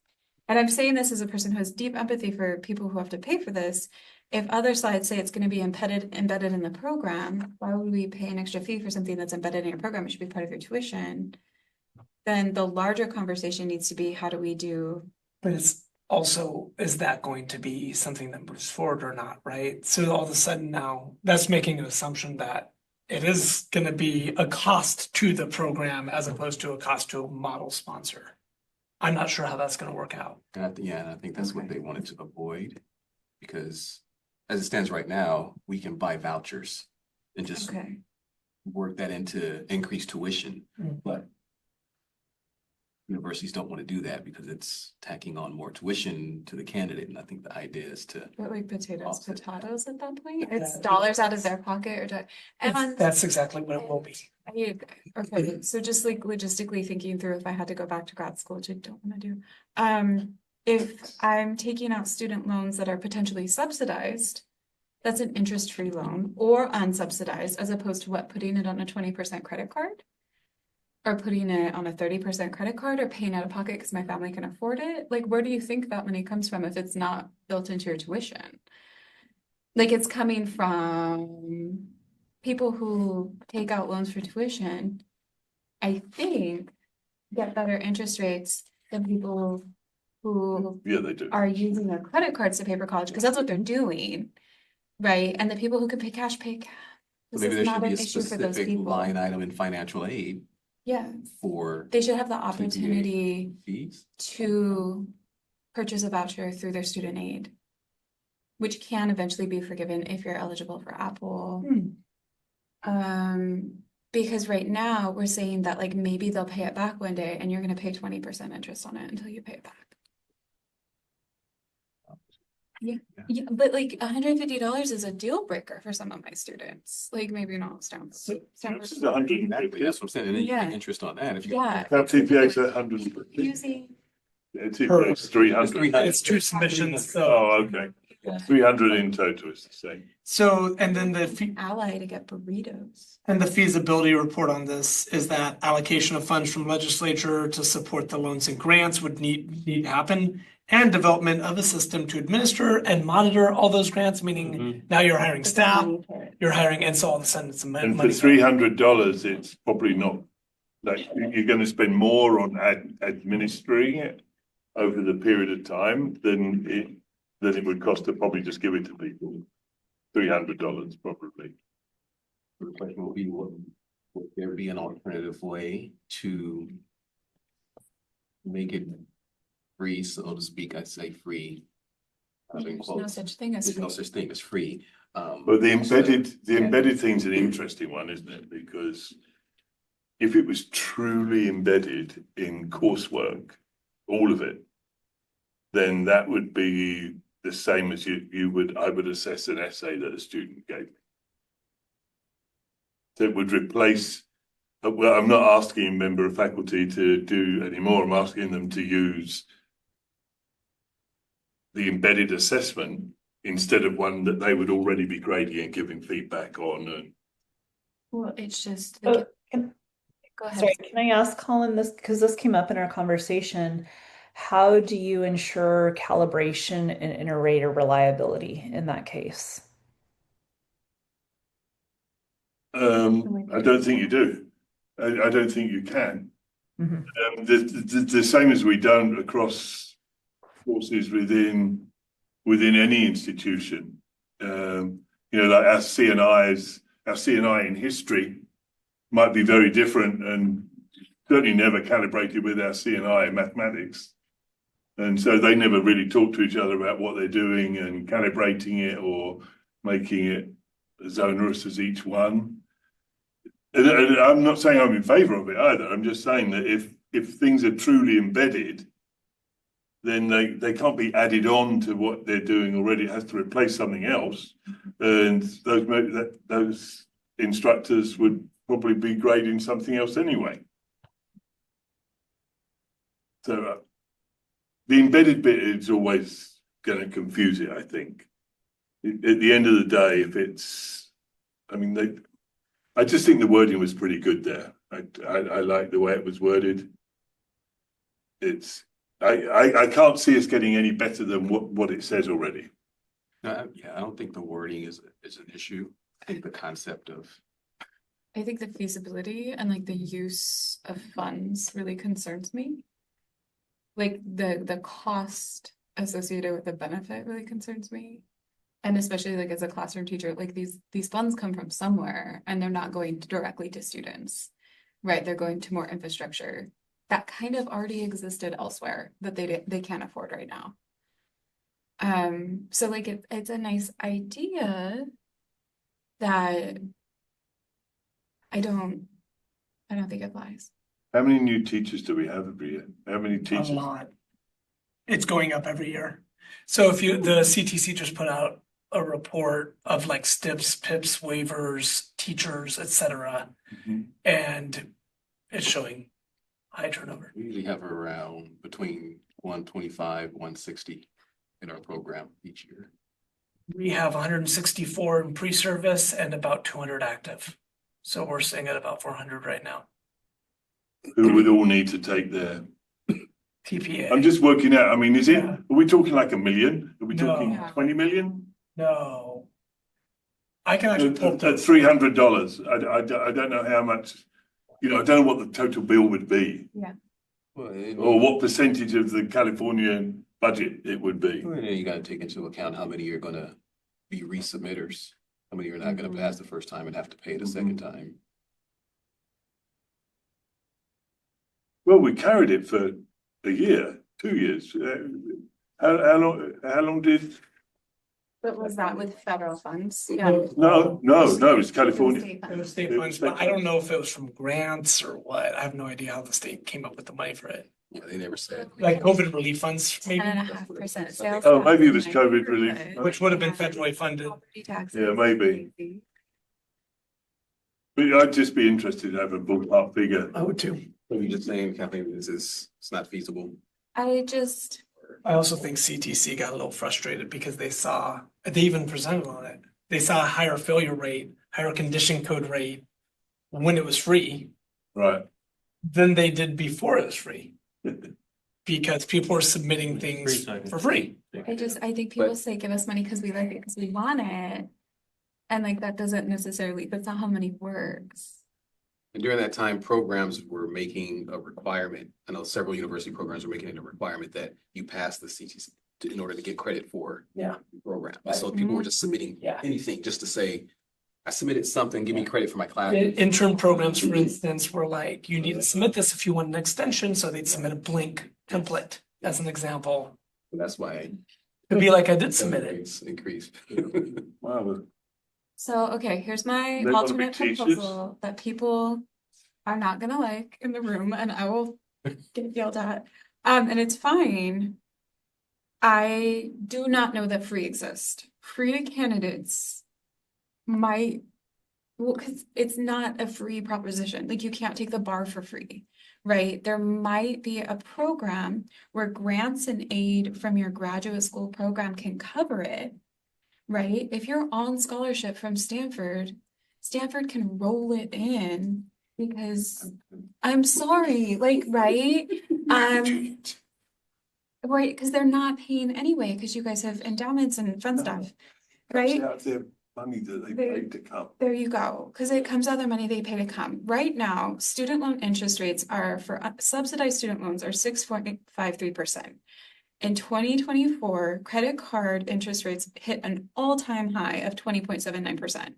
and I'm saying this as a person who has deep empathy for people who have to pay for this, if other slides say it's gonna be embedded in the program, why would we pay an extra fee for something that's embedded in your program? It should be part of your tuition. Then the larger conversation needs to be, how do we do? But it's also, is that going to be something that moves forward or not, right? So all of a sudden now, that's making an assumption that it is gonna be a cost to the program as opposed to a cost to a model sponsor. I'm not sure how that's gonna work out. And I think that's what they wanted to avoid, because as it stands right now, we can buy vouchers and just Okay. work that into increased tuition, but universities don't want to do that because it's tacking on more tuition to the candidate, and I think the idea is to. But like potatoes at that point, Yeah. it's dollars out of their pocket and That's exactly what it will be. okay, so just like logistically thinking through, if I had to go back to grad school, which I don't want to do. If I'm taking out student loans that are potentially subsidized, that's an interest-free loan or unsubsidized, as opposed to putting it on a 20% credit card? Or putting it on a 30% credit card, or paying out of pocket because my family can afford it? Like, where do you think that money comes from if it's not built into your tuition? Like, it's coming from people who take out loans for tuition, I think, get better interest rates than people who Yeah, they do. are using their credit cards to pay for college, because that's what they're doing, right? And the people who can pay cash pay cash. This Maybe is there should not be an a issue for those specific people. line item in financial aid Yeah, for they should have the opportunity fees. to purchase a voucher through their student aid, which can eventually be forgiven if you're eligible for Apple. Because right now we're saying that like maybe they'll pay it back one day and you're gonna pay 20% interest on it until you pay it back. Yeah, but like $150 is a deal breaker for some of my students. Like maybe not Stanford. This is 150. That's what I'm saying, and then you Yeah. pay interest on that if you. Yeah. Now TPA's 150. Using Yeah, TPA's 300. It's two submissions, so. Oh, okay. 300 in total is the same. So, and then ally to get burritos. and the feasibility report on this is that allocation of funds from legislature to support the loans and grants would need to happen, and development of a system to administer and monitor all those grants, meaning now you're hiring staff, you're hiring, and so all of a sudden it's a And for money. $300, it's probably not, like, you're going to spend more on administering it over the period of time than it would cost to probably just give it to people. $300 probably. The question will be, would there be an alternative way to make it free, so to speak? I say free. There's no such thing as There's no free. such thing as free. But the embedded thing's an interesting one, isn't it? Because if it was truly embedded in coursework, all of it, then that would be the same as I would assess an essay that a student gave me. So it would replace well, I'm not asking a member of faculty to do anymore. I'm asking them to use the embedded assessment instead of one that they would already be grading and giving feedback on. And Well, it's just, Oh, go ahead. sorry, can I ask Colin this, because this came up in our conversation. How do you ensure calibration and inter-rater reliability in that case? I don't think you do. I don't think you can. Mhm. The same as we don't across courses within any institution. Like our CNI in history might be very different and certainly never calibrated with our CNI in mathematics. And so they never really talk to each other about what they're doing and calibrating it or making it as onerous as each one. And I'm not saying I'm in favor of it either. I'm just saying that if things are truly embedded, then they can't be added on to what they're doing already. It has to replace something else. And those instructors would probably be grading something else anyway. So the embedded bit is always going to confuse it, I think. At the end of the day, I just think the wording was pretty good there. I like the way it was worded. I can't see us getting any better than what it says already. Yeah, I don't think the wording is an issue. I think the concept of I think the feasibility and like the use of funds really concerns me. Like the cost associated with the benefit really concerns me. And especially like as a classroom teacher, like these funds come from somewhere and they're not going directly to students, right? They're going to more infrastructure that kind of already existed elsewhere that they can't afford right now. So like it's a nice idea that I don't think it applies. How many new teachers do we have every year? How many A teachers? lot. It's going up every year. So the CTC just put out a report of like STIPs, PIPs, waivers, teachers, etc. And it's showing high turnover. we usually have around between 125, 160 in our program each year. We have 164 in pre-service and about 200 active. So we're sitting at about 400 right now. Who would all need to take their TPA. I'm just working out. I mean, are we talking like 1 million? Are we talking No. 20 million? No. I can actually pull At $300. I don't know how much, I don't know what the total bill would be. Yeah. Well, Or what percentage of the California budget it would be. you got to take into account how many are going to be resubmitters, how many are not going to pass the first time and have to pay the second time. Well, we carried it for a year, 2 years. How long did? But was that with federal funds? No, it's California. It was state funds, but I don't know if it was from grants or what. I have no idea how the state came up with the money for it. Yeah, they never said. Like COVID relief funds, maybe. 10.5% sales. Oh, maybe it was COVID relief. Which would have been federally funded. Yeah, maybe. But I'd just be interested to have a ballpark figure. I would too. Are you just saying, Kathleen, it's not feasible? I also think CTC got a little frustrated because they even presented on it. They saw a higher failure rate, higher condition code rate when it was free. Right. Than they did before it was free. Because people were submitting things for free. I think people say give us money because we like it, because we want it. And like that doesn't necessarily, that's not how money works. And during that time, programs were making a requirement. I know several university programs were making it a requirement that you pass the CTC in order to get credit for the program. Right. So people were just submitting anything just to say, I submitted something, give me credit for my class. Intern programs, for instance, were like, you need to submit this if you want an extension. So they'd submit a blank template as an example. That's why. It'd be like, I did submit it. Increased. Wow. So, okay, here's my They're gonna be alternate teachers? proposal that people are not gonna like in the room, and I will get yelled at. And it's fine. I do not know that free exists. Free candidates might Well, because it's not a free proposition. Like you can't take the bar for free, right? There might be a program where grants and aid from your graduate school program can cover it, right? If you're on scholarship from Stanford, Stanford can roll it in because I'm sorry, like, right? Right, because they're not paying anyway, because you guys have endowments and fun stuff, right? Out their money that they paid to come. There you go, because it comes out of the money they pay to come. Right now, student loan interest rates are for subsidized student loans are 6.53%. In 2024, credit card interest rates hit an all-time high of 20.79%.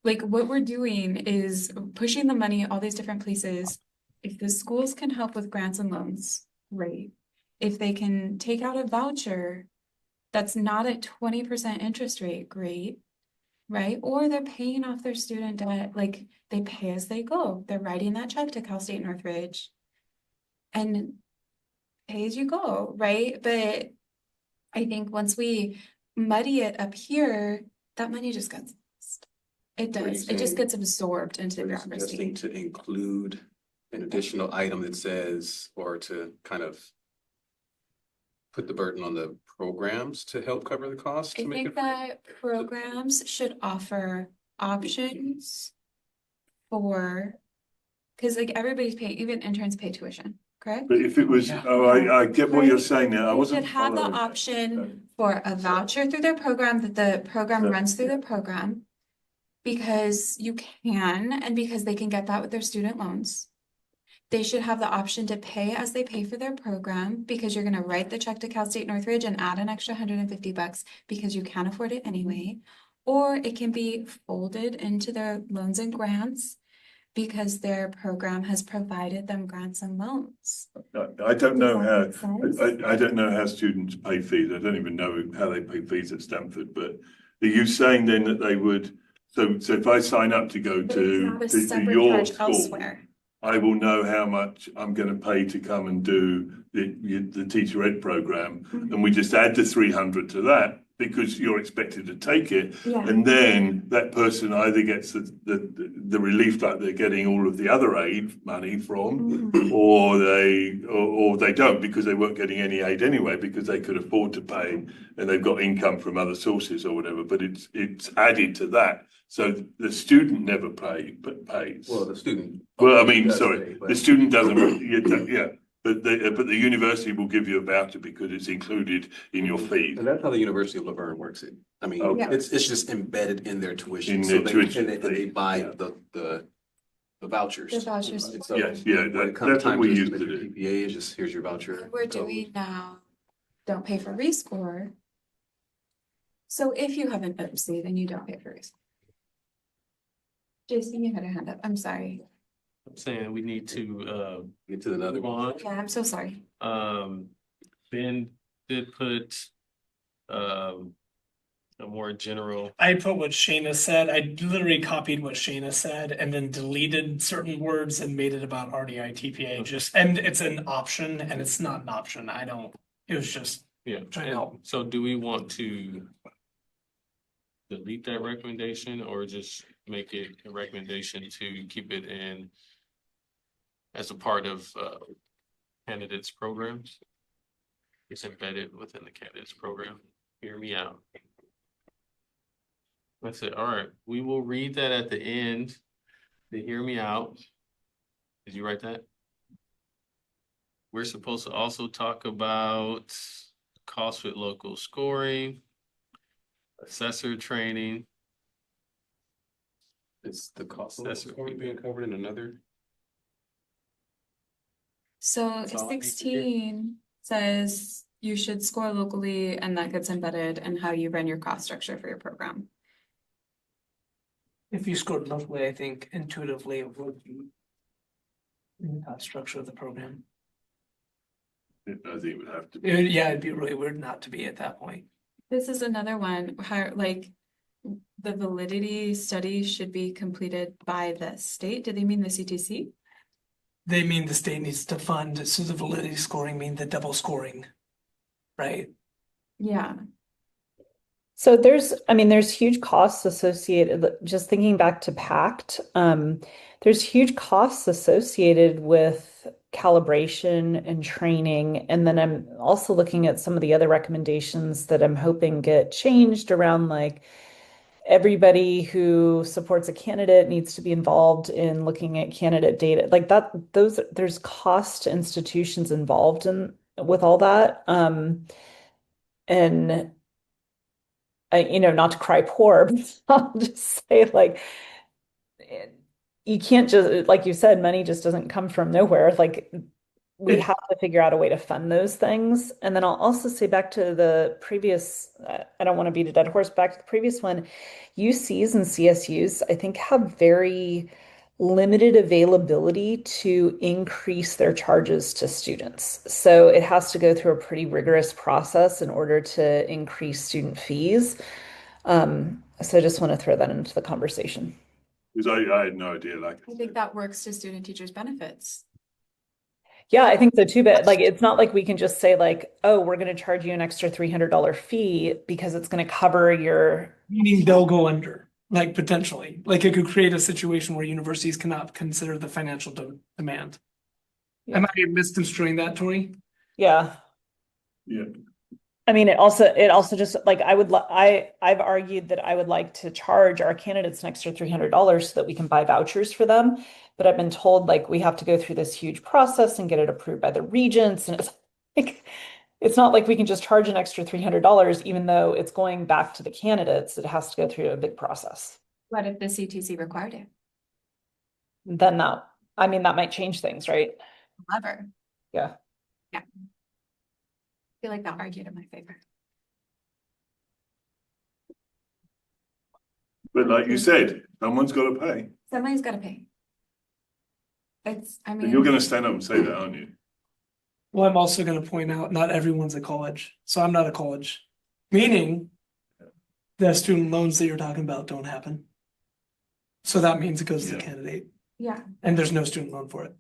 Like what we're doing is pushing the money all these different places. If the schools can help with grants and loans, great. If they can take out a voucher that's not at 20% interest rate, great. Right? Or they're paying off their student debt, like they pay as they go. They're writing that check to Cal State Northridge and pay as you go, right? But I think once we muddy it up here, that money just gets lost. It What are you does. It just saying? gets absorbed into the Are you bureaucracy. suggesting to include an additional item that says, or to kind of put the burden on the programs to help cover the cost I to make think it? that programs should offer options for, because like everybody's paying, even interns pay tuition, correct? But if it was, I get what you're saying now. I They wasn't should have the following. option for a voucher through their program that the program Yeah. runs through their program. Because you can, and because they can get that with their student loans. They should have the option to pay as they pay for their program because you're gonna write the check to Cal State Northridge and add an extra $150 because you can't afford it anyway. Or it can be folded into their loans and grants because their program has provided them grants and loans. I don't know how, Does that make sense? I don't know how students pay fees. I don't even know how they pay fees at Stanford, but are you saying then that they would, so if I sign up to go But it's not a to separate your charge school, elsewhere. I will know how much I'm going to pay to come and do the teacher ed program, and we just add the 300 to that because you're expected to take it, Yeah. and then that person either gets the relief like they're getting all of the other aid money from, or they don't because they weren't getting any aid anyway because they could afford to pay and they've got income from other sources or whatever. But it's added to that. So the student never pays. Well, the student. Well, I mean, does sorry, pay, but- the student doesn't, yeah, but the university will give you a voucher because it's included in your fee. And that's how the University of Laverne works it. I mean, Okay. it's just embedded in their tuition. In So their they tuition and they fee, buy yeah. the vouchers. The vouchers. And so Yes, yeah, when that- it comes that's what time we to used submit to your do. TPA, it's just, here's your voucher. What we're doing now, don't pay for rescore. So if you have an OPSI, then you don't pay for rescore. Jason, you had a hand up. I'm sorry. I'm saying we need to Get to another move one. on. Yeah, I'm so sorry. Ben did put a more general. I put what Shayna said. I literally copied what Shayna said and then deleted certain words and made it about RDI TPA. And it's an option and it's not an option. It was just Yeah, trying to help. so do we want to delete that recommendation or just make it a recommendation to keep it in as a part of candidates programs? It's embedded within the candidates program. Hear me out. That's it. All right, we will read that at the end. To hear me out. Did you write that? We're supposed to also talk about cost with local scoring, assessor training. It's the cost of That's scoring being covered in another. So That's all I need to 16 says you should score locally and that gets embedded in how you run your cost structure for your program. If you scored locally, I think intuitively it would be in the structure of the program. I think it would have to be. Yeah, it'd be really weird not to be at that point. This is another one, how like the validity study should be completed by the state. Do they mean the CTC? They mean the state needs to fund, so the validity scoring mean the double scoring, right? Yeah. So there's huge costs associated, just thinking back to PACT, there's huge costs associated with calibration and training. And then I'm also looking at some of the other recommendations that I'm hoping get changed around like everybody who supports a candidate needs to be involved in looking at candidate data. Like that, there's cost to institutions involved in with all that. And not to cry poor, but I'll just say like you can't just, like you said, money just doesn't come from nowhere. Like we have to figure out a way to fund those things. And then I'll also say back to the previous, I don't want to beat a dead horse, back to the previous one, UCs and CSUs, I think have very limited availability to increase their charges to students. So it has to go through a pretty rigorous process in order to increase student fees. So I just want to throw that into the conversation. Because I had no idea, like I think that works to student teachers benefits. Yeah, I think so too, but like it's not like we can just say like, oh, we're going to charge you an extra $300 fee because it's going to cover your. Meaning they'll go under, like potentially, like it could create a situation where universities cannot consider the financial demand. Am I misconstruing that, Tori? Yeah. Yeah. I mean, it also just like I've argued that I would like to charge our candidates an extra $300 so that we can buy vouchers for them. But I've been told like we have to go through this huge process and get it approved by the regents. And it's like it's not like we can just charge an extra $300, even though it's going back to the candidates. It has to go through a big process. What if the CTC required it? Then that might change things, right? Clever. Yeah. Yeah. I feel like that argued in my favor. But like you said, someone's got to pay. Somebody's got to pay. I mean. And you're going to stand up and say that, aren't you? Well, I'm also going to point out not everyone's a college, so I'm not a college, meaning the student loans that you're talking about don't happen. So that means it goes to the candidate. Yeah. And there's no student loan for it.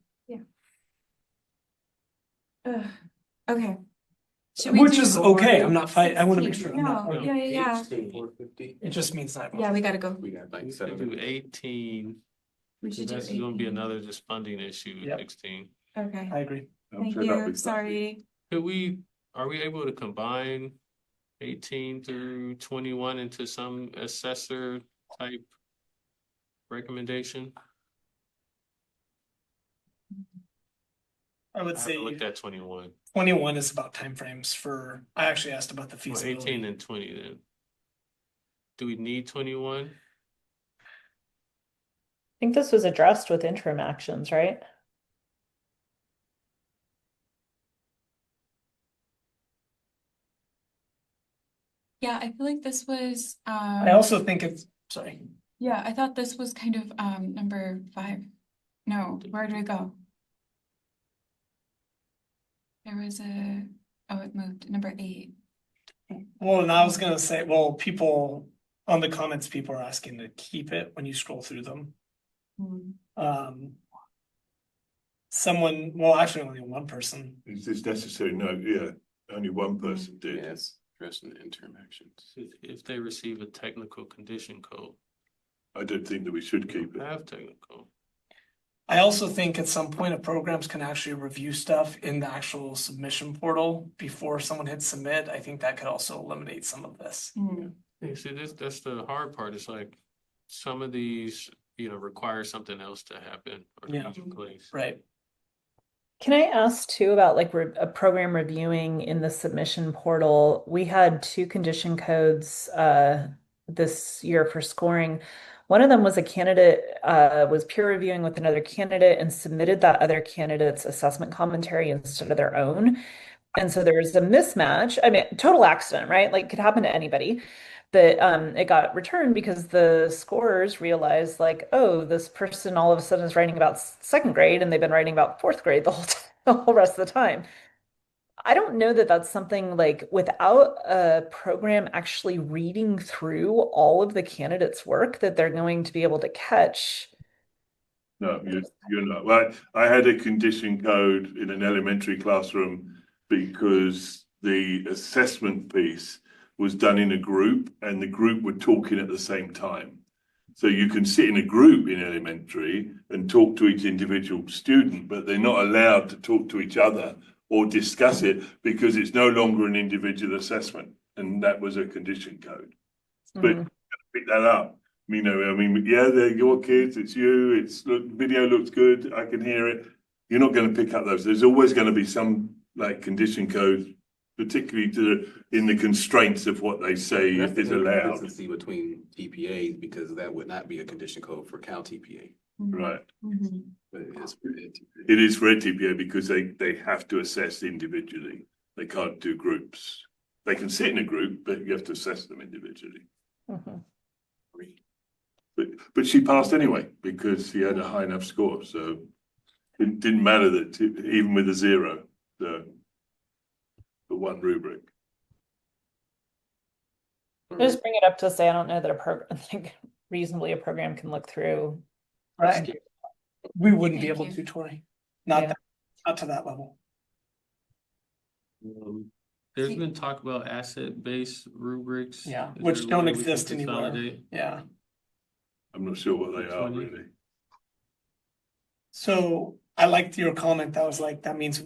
Yeah. Okay. Which is okay. I'm not fighting. I want to make sure. No, yeah. It just means that. Yeah, we gotta go. We got like We seven. do 18. We should do That's gonna be 18. another just funding issue with 16. Okay. I agree. Thank you. Sorry. Are we able to combine 18 through 21 into some assessor type recommendation? I would I say haven't looked at 21. 21 is about timeframes for. I actually asked about the Well, feasibility. 18 and 20 then. Do we need 21? I think this was addressed with interim actions, right? Yeah, I feel like this was, I also think it's sorry. yeah, I thought this was kind of, number 5. No, where did it go? There was it moved, number 8. Well, and I was gonna say, well, people on the comments, people are asking to keep it when you scroll through them. Someone, well, actually only one person. Is this necessary? No, yeah, only one person did. Yes, addressing the interim actions. If they receive a technical condition code, I don't think that we should keep it. have technical. I also think at some point, if programs can actually review stuff in the actual submission portal before someone hits submit, I think that could also eliminate some of this. Yeah, see, that's the hard part. It's like some of these, require something else to happen or to be in place. Right. Can I ask too about like a program reviewing in the submission portal? We had 2 condition codes this year for scoring. One of them was a candidate was peer reviewing with another candidate and submitted that other candidate's assessment commentary instead of their own. And so there was a mismatch. I mean, total accident, right? Like could happen to anybody. But it got returned because the scorers realized like, oh, this person all of a sudden is writing about 2nd grade and they've been writing about 4th grade the whole rest of the time. I don't know that that's something like without a program actually reading through all of the candidates' work that they're going to be able to catch. No, you're not. Well, I had a condition code in an elementary classroom because the assessment piece was done in a group and the group were talking at the same time. So you can sit in a group in elementary and talk to each individual student, but they're not allowed to talk to each other or discuss it because it's no longer an individual assessment. And that was a condition code. But pick that up. You know, I mean, yeah, they're your kids, it's you, video looks good, I can hear it. You're not going to pick up those. There's always going to be some like condition code, particularly in the constraints of what they say is allowed. Consistency between TPAs, because that would not be a condition code for Cal TPA. Right. But it is for Ed TPA. It is for Ed TPA because they have to assess individually. They can't do groups. They can sit in a group, but you have to assess them individually. But she passed anyway because she had a high enough score. So it didn't matter that even with a 0, the one rubric. I just bring it up to say I don't know that a program, I think reasonably a program can look through. Right. We wouldn't be Thank able you. to, Tori. Not Yeah. that, not to that level. There's been talk about asset-based rubrics. Yeah, Is which there a don't way we can exist anymore. consolidate? Yeah. I'm not sure what they are 20. really. So I liked your comment that was like, that means,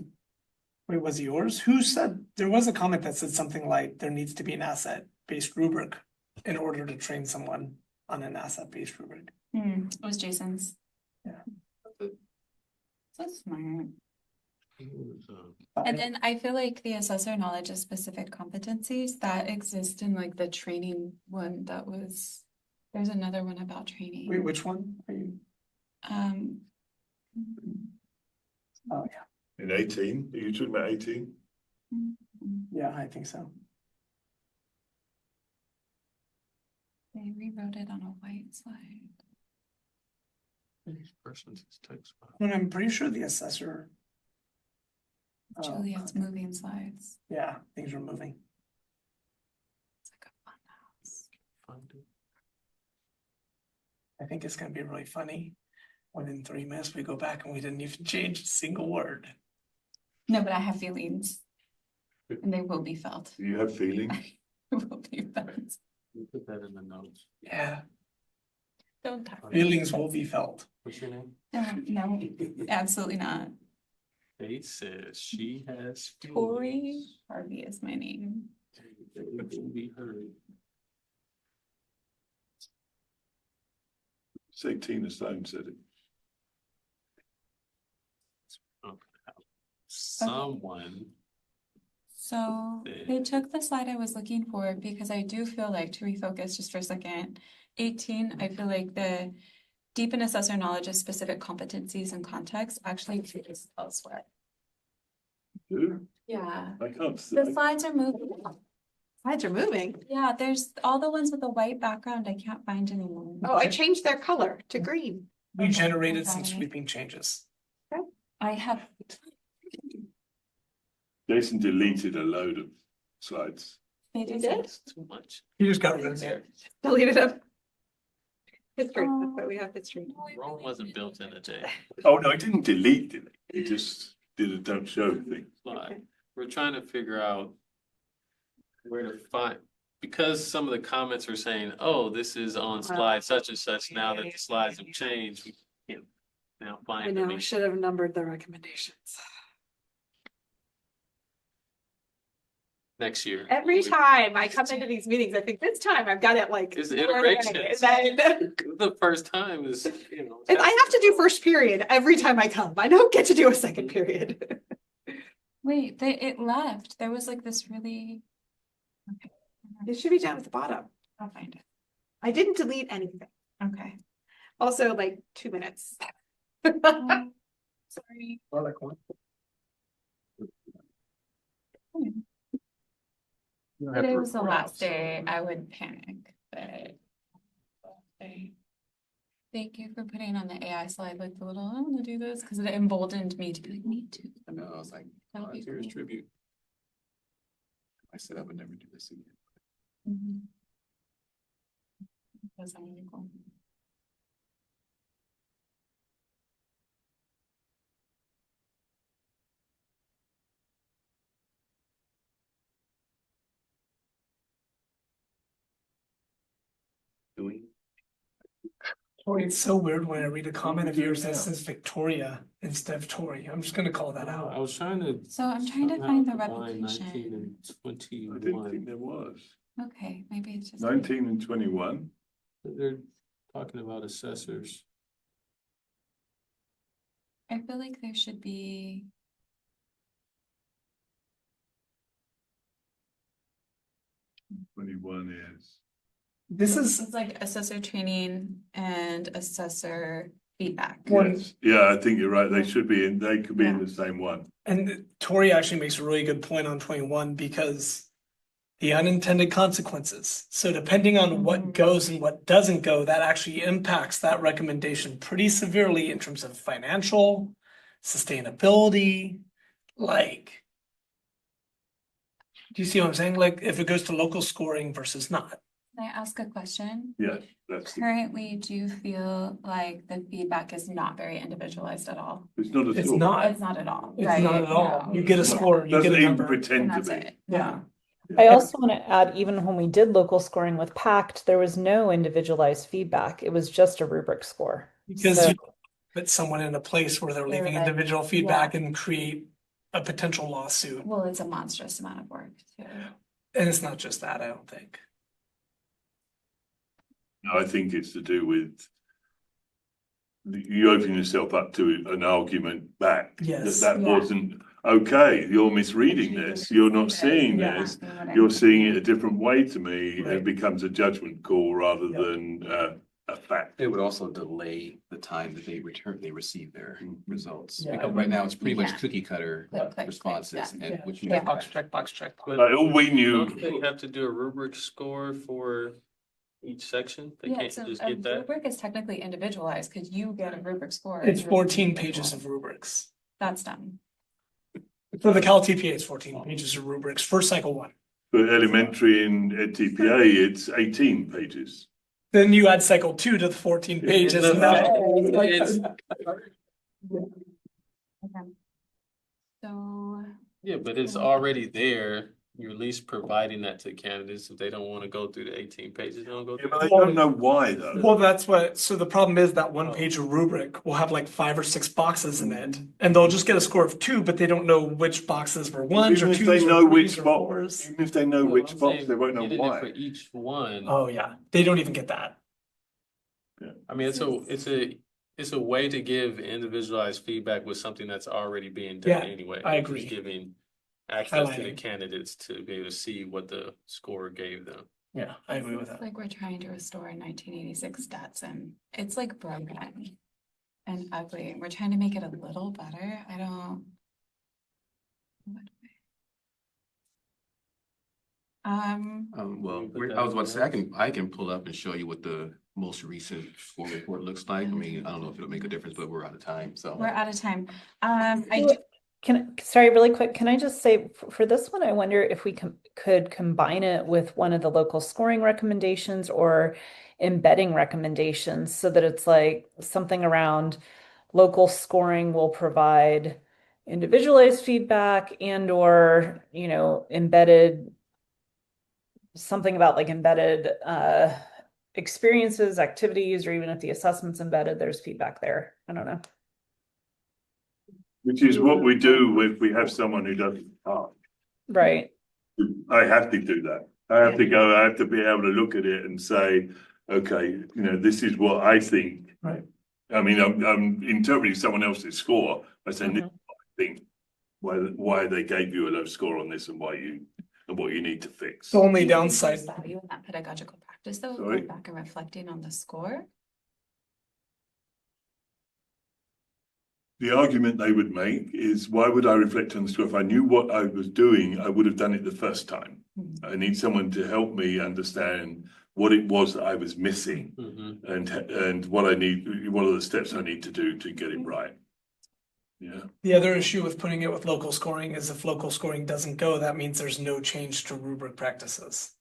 wait, was it yours? Who said, there was a comment that said something like, there needs to be an asset-based rubric in order to train someone on an asset-based rubric. It was Jason's. Yeah. So smart. Uh, And then I feel like the assessor knowledge of specific competencies that exist in like the training one that was, there's another one about training. Wait, which one are you? Um, Oh, yeah. In 18? Are you talking about 18? Yeah, I think so. they rewrote it on a white slide. Each person's text file. And I'm pretty sure the assessor. Juliet's moving slides. Yeah, things are moving. It's like a fun house. Funded. I think it's gonna be really funny when in 3 minutes we go back and we didn't even change a single word. No, but I have feelings. And they will be felt. Do you have feelings? Will be felt. We put that in the notes. Yeah, Don't talk. feelings will be felt. What's your name? No, absolutely not. Faith says she has. Tori feelings. Harvey is my name. It will be heard. Say Tina Stone said it. Someone. So they took the slide I was looking for because I do feel like, to refocus just for a second, 18, I feel like the deep and assessor knowledge of specific competencies and context actually is elsewhere. Do? Yeah. I can't see. The slides are moving. Slides are moving. Yeah, there's all the ones with the white background I can't find anymore. Oh, I changed their color to green. We Okay, generated got some it. sweeping changes. I have. Jason deleted a load of slides. They You did. did? It's too much. You just got rid of it. Deleted them. History, Oh. that's why we have history. Rome wasn't built in a day. Oh, no, I didn't delete it. He just did a don't show thing. But we're trying to figure out where to find, because some of the comments are saying, oh, this is on slide such and such. Now that the slides have changed, we can't now I find know, I them. should have numbered the recommendations. Next year. Every time I come into these meetings, I think this time I've got it like. It's squared away, iterations. and then- The first time is, you know. And I have to do first period every time I come. I don't get to do a second period. Wait, it left. There was like this really. Okay. It should be down at the bottom. I'll find it. I didn't delete anything. Okay. Also, like 2 minutes. Oh, sorry. Today was the last day I would panic, but. Thank you for putting on the AI slide, like the little, I want to do this, because it emboldened me to be like, me too. I know, I was like, That'd be volunteers cool. tribute. I said I would never do this again. Mhm. That's really cool. Oh, it's so weird when I read a comment of yours that says Victoria instead of Tory. I'm just gonna call that I out. was trying to. So I'm trying to somehow find the combine 19 replication. and I didn't think 21. there was. Okay, maybe it's just. 19 and 21. They're talking about assessors. I feel like there should be. 21 is. This is It's like assessor training and assessor feedback. one, Yes, yeah, I think you're right. They should be in, they could be in the same one. and Tori actually makes a really good point on 21 because the unintended consequences. So depending on what goes and what doesn't go, that actually impacts that recommendation pretty severely in terms of financial, sustainability, like. Do you see what I'm saying? Like if it goes to local scoring versus not. Can I ask a question? Yeah, that's, Currently, do you feel like the feedback is not very individualized at all? it's not at It's all. not. It's not at all, It's right? not at all. No. You get a score, you get Doesn't a even number. pretend And to that's be. it. Yeah. I also want to add, even when we did local scoring with PACT, there was no individualized feedback. It was just a rubric score. Because So- you put someone in a place where they're They're leaving like, individual feedback and create a potential lawsuit. Well, it's a monstrous amount of work too. And it's not just that, I don't think. No, I think it's to do with you open yourself up to an argument back. Yes. That Yeah. wasn't okay. You're misreading this. You're not seeing Yeah. this. You're seeing it a different way to me. Right. It becomes a judgment call rather Yep. than a fact. It would also delay the time that they receive their results. Yeah. Because right now it's pretty Yeah. much cookie cutter Click, click, responses click, and yeah. which. Yeah. Box check, box check. But Like, all we knew, don't they have to do a rubric score for each section? They Yeah, can't so just a get that? rubric is technically individualized because you get a rubric score. It's You're 14 individual. pages of rubrics. That's done. For the Cal TPA, it's 14 pages of rubrics for cycle one. for elementary in at TPA, it's 18 pages. Then you add cycle two to the 14 pages. And that- It's- Okay. So, Yeah, but it's already there. You're at least providing that to candidates. If they don't want to go through the 18 pages, they don't go Yeah, through. but they don't know why though. Well, that's what, so the problem is that one page of rubric will have like 5 or 6 boxes in it. And they'll just get a score of 2, but they don't know which boxes were ones Even or if twos they or know threes which or box, fours. even if they know Well, which I'm box, saying they won't know getting it why. for each one. Oh, yeah. They don't even get that. I mean, it's a way to give individualized feedback with something that's already being done Yeah, anyway. I Just agree. giving access to the Highlighting. candidates to be able to see what the score gave them. Yeah, I agree with that. like we're trying to restore 1986 stats and it's like broken and ugly. We're trying to make it a little better. I don't. Well, Put that I was in about to say, there. I can pull up and show you what the most recent score report looks like. I mean, I don't know if it'll make a difference, but we're out of time, so. We're out of time. I do. Sorry, really quick, can I just say for this one, I wonder if we could combine it with one of the local scoring recommendations or embedding recommendations so that it's like something around local scoring will provide individualized feedback and or, embedded something about like embedded experiences, activities, or even if the assessment's embedded, there's feedback there. I don't know. Which is what we do if we have someone who doesn't talk. Right. I have to do that. I have to be able to look at it and say, okay, this is what I think. Right. I mean, I'm interpreting someone else's score by saying, this is what I think, why they gave you a low score on this and what you need to fix. The only Do you think downside. there's value in that pedagogical practice though, Sorry? going back and reflecting on the score. The argument they would make is, why would I reflect on the score? If I knew what I was doing, I would have done it the first time. I need someone to help me understand what it was that I was missing and what are the steps I need to do to get it right. Yeah. The other issue with putting it with local scoring is if local scoring doesn't go, that means there's no change to rubric practices.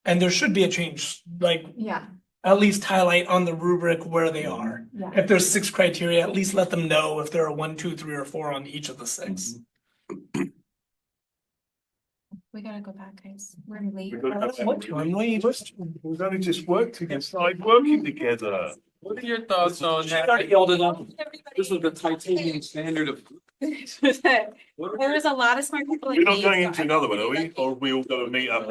And there should be a change, like Yeah. at least highlight on the rubric where they are. Yeah. If there's 6 criteria, at least let them know if there are 1, 2, 3, or 4 on each of the 6. We gotta go back, guys. We're late. We've got to have What do I need? We've only just worked together. It's like working together. What are your thoughts on that? This is the titanium standard of. There was a lot of smart people. We're not going into another one, are we? Or are we all going to meet up?